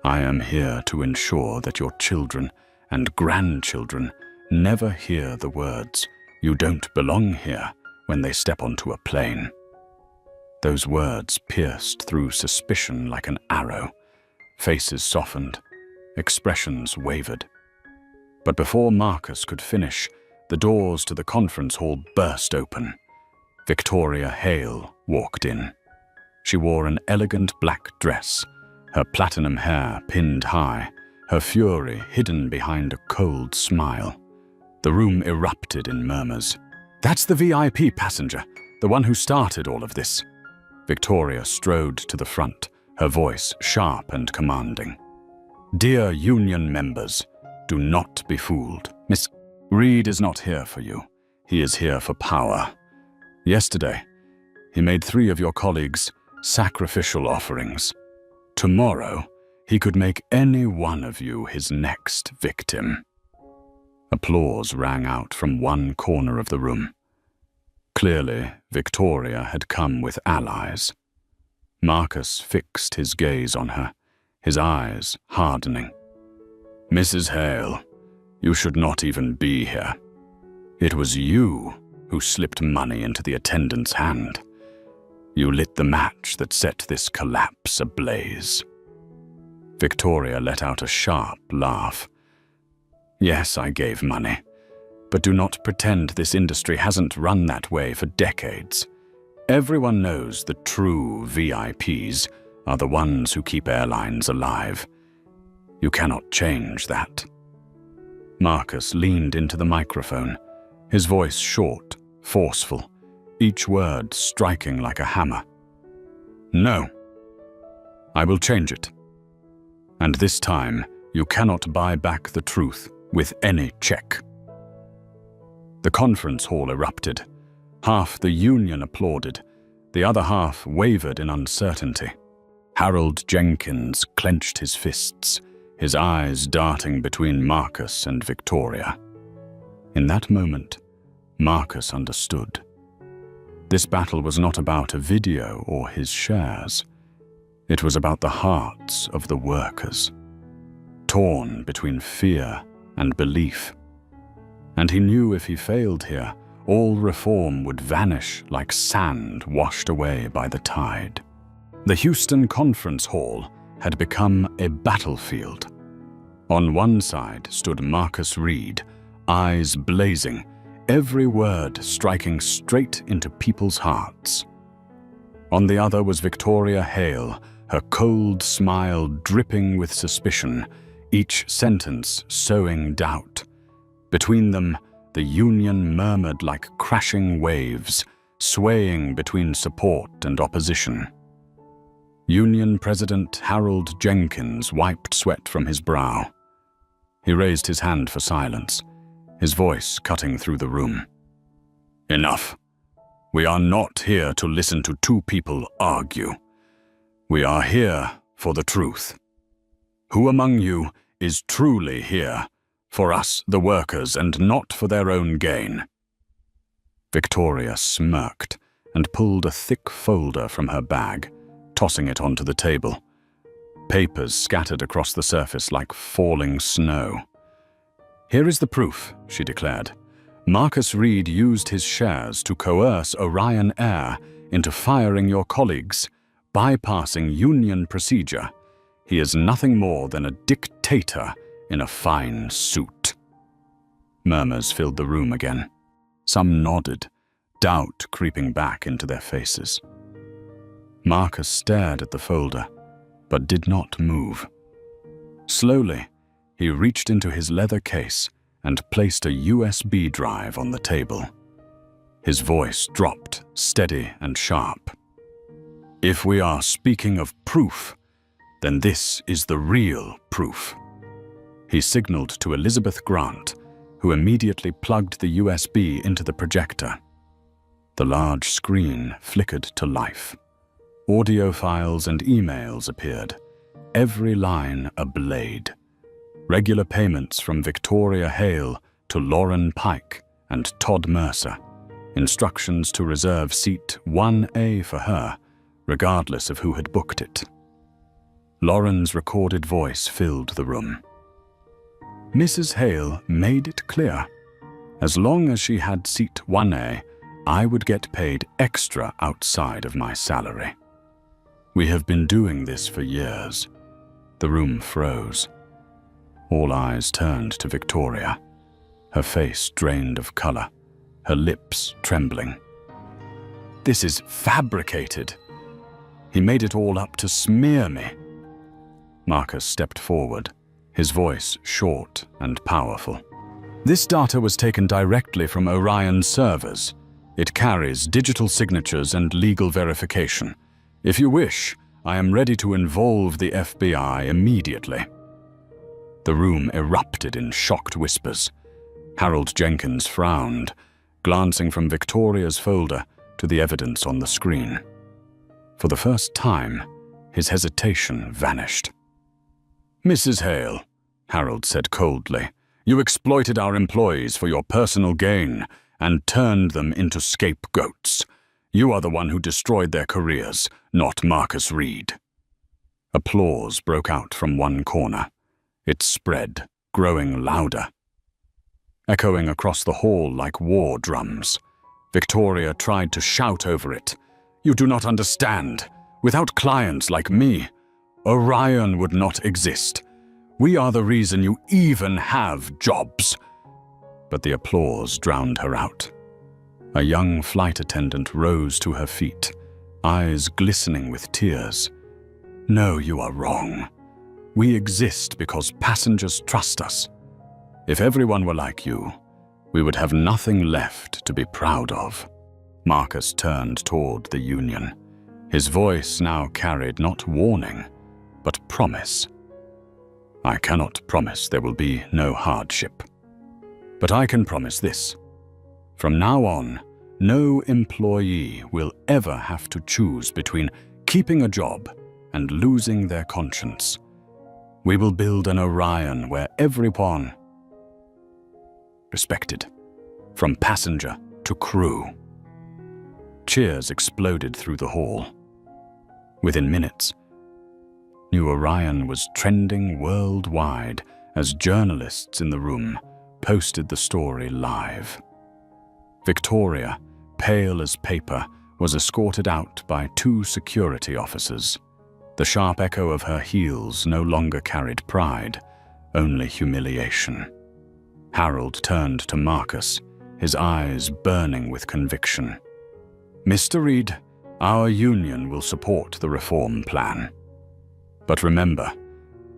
I am here to ensure that your children and grandchildren never hear the words, 'You don't belong here,' when they step onto a plane." Those words pierced through suspicion like an arrow. Faces softened, expressions wavered. But before Marcus could finish, the doors to the conference hall burst open. Victoria Hale walked in. She wore an elegant black dress, her platinum hair pinned high, her fury hidden behind a cold smile. The room erupted in murmurs. "That's the VIP passenger, the one who started all of this." Victoria strode to the front, her voice sharp and commanding. "Dear union members, do not be fooled. Miss Reed is not here for you. He is here for power. Yesterday, he made 3 of your colleagues sacrificial offerings. Tomorrow, he could make any one of you his next victim. Applause rang out from one corner of the room. Clearly, Victoria had come with allies. Marcus fixed his gaze on her, his eyes hardening. "Mrs. Hale, you should not even be here. It was you who slipped money into the attendant's hand. You lit the match that set this collapse ablaze." Victoria let out a sharp laugh. "Yes, I gave money, but do not pretend this industry hasn't run that way for decades. Everyone knows the true VIPs are the ones who keep airlines alive. You cannot change that." Marcus leaned into the microphone, his voice short, forceful, each word striking like a hammer. "No, I will change it. And this time, you cannot buy back the truth with any check." The conference hall erupted. Half the union applauded, the other half wavered in uncertainty. Harold Jenkins clenched his fists, his eyes darting between Marcus and Victoria. In that moment, Marcus understood. This battle was not about a video or his shares. It was about the hearts of the workers, torn between fear and belief. And he knew if he failed here, all reform would vanish like sand washed away by the tide. The Houston Conference Hall had become a battlefield. On one side stood Marcus Reed, eyes blazing, every word striking straight into people's hearts. On the other was Victoria Hale, her cold smile dripping with suspicion, each sentence sowing doubt. Between them, the union murmured like crashing waves, swaying between support and opposition. Union President Harold Jenkins wiped sweat from his brow. He raised his hand for silence, his voice cutting through the room. "Enough. We are not here to listen to two people argue. We are here for the truth. Who among you is truly here for us, the workers, and not for their own gain?" Victoria smirked and pulled a thick folder from her bag, tossing it onto the table. Papers scattered across the surface like falling snow. "Here is the proof," she declared. "Marcus Reed used his shares to coerce Orion Air into firing your colleagues, bypassing union procedure. He is nothing more than a dictator in a fine suit." Murmurs filled the room again. Some nodded, doubt creeping back into their faces. Marcus stared at the folder, but did not move. Slowly, he reached into his leather case and placed a USB drive on the table. His voice dropped, steady and sharp. "If we are speaking of proof, then this is the real proof." He signaled to Elizabeth Grant, who immediately plugged the USB into the projector. The large screen flickered to life. Audio files and emails appeared, every line a blade. Regular payments from Victoria Hale to Lauren Pike and Todd Mercer. Instructions to reserve seat 1A for her, regardless of who had booked it. Lauren's recorded voice filled the room. Mrs. Hale made it clear. As long as she had seat 1A, I would get paid extra outside of my salary. We have been doing this for years. The room froze. All eyes turned to Victoria, her face drained of color, her lips trembling. "This is fabricated. He made it all up to smear me." Marcus stepped forward, his voice short and powerful. "This data was taken directly from Orion's servers. It carries digital signatures and legal verification. If you wish, I am ready to involve the FBI immediately." The room erupted in shocked whispers. Harold Jenkins frowned, glancing from Victoria's folder to the evidence on the screen. For the first time, his hesitation vanished. "Mrs. Hale," Harold said coldly, "you exploited our employees for your personal gain and turned them into scapegoats. You are the one who destroyed their careers, not Marcus Reed." Applause broke out from one corner. It spread, growing louder. Echoing across the hall like war drums, Victoria tried to shout over it. "You do not understand. Without clients like me, Orion would not exist. We are the reason you even have jobs." But the applause drowned her out. A young flight attendant rose to her feet, eyes glistening with tears. "No, you are wrong. We exist because passengers trust us. If everyone were like you, we would have nothing left to be proud of." Marcus turned toward the Union. His voice now carried not warning, but promise. "I cannot promise there will be no hardship. But I can promise this. From now on, no employee will ever have to choose between keeping a job and losing their conscience. We will build an Orion where everyone respected, from passenger to crew." Cheers exploded through the hall. Within minutes, New Orion was trending worldwide as journalists in the room posted the story live. Victoria, pale as paper, was escorted out by 2 security officers. The sharp echo of her heels no longer carried pride, only humiliation. Harold turned to Marcus, his eyes burning with conviction. "Mr. Reed, our union will support the reform plan. But remember,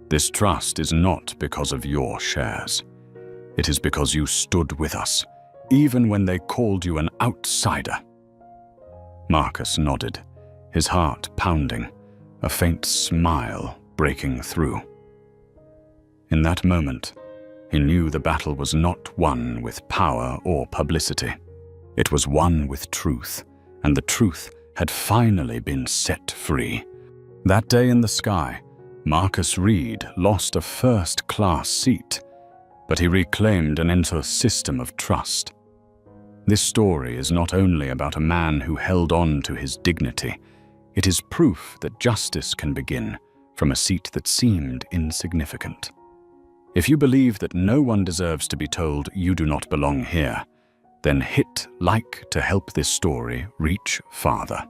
this trust is not because of your shares. It is because you stood with us, even when they called you an outsider." Marcus nodded, his heart pounding, a faint smile breaking through. In that moment, he knew the battle was not won with power or publicity. It was won with truth, and the truth had finally been set free. That day in the sky, Marcus Reed lost a first-class seat, but he reclaimed an entire system of trust. This story is not only about a man who held on to his dignity, it is proof that justice can begin from a seat that seemed insignificant. If you believe that no one deserves to be told you do not belong here, then hit like to help this story reach farther.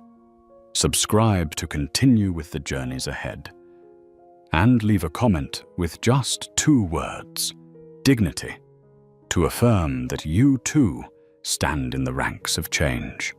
Subscribe to continue with the journeys ahead. And leave a comment with just 2 words, dignity, to affirm that you too stand in the ranks of change.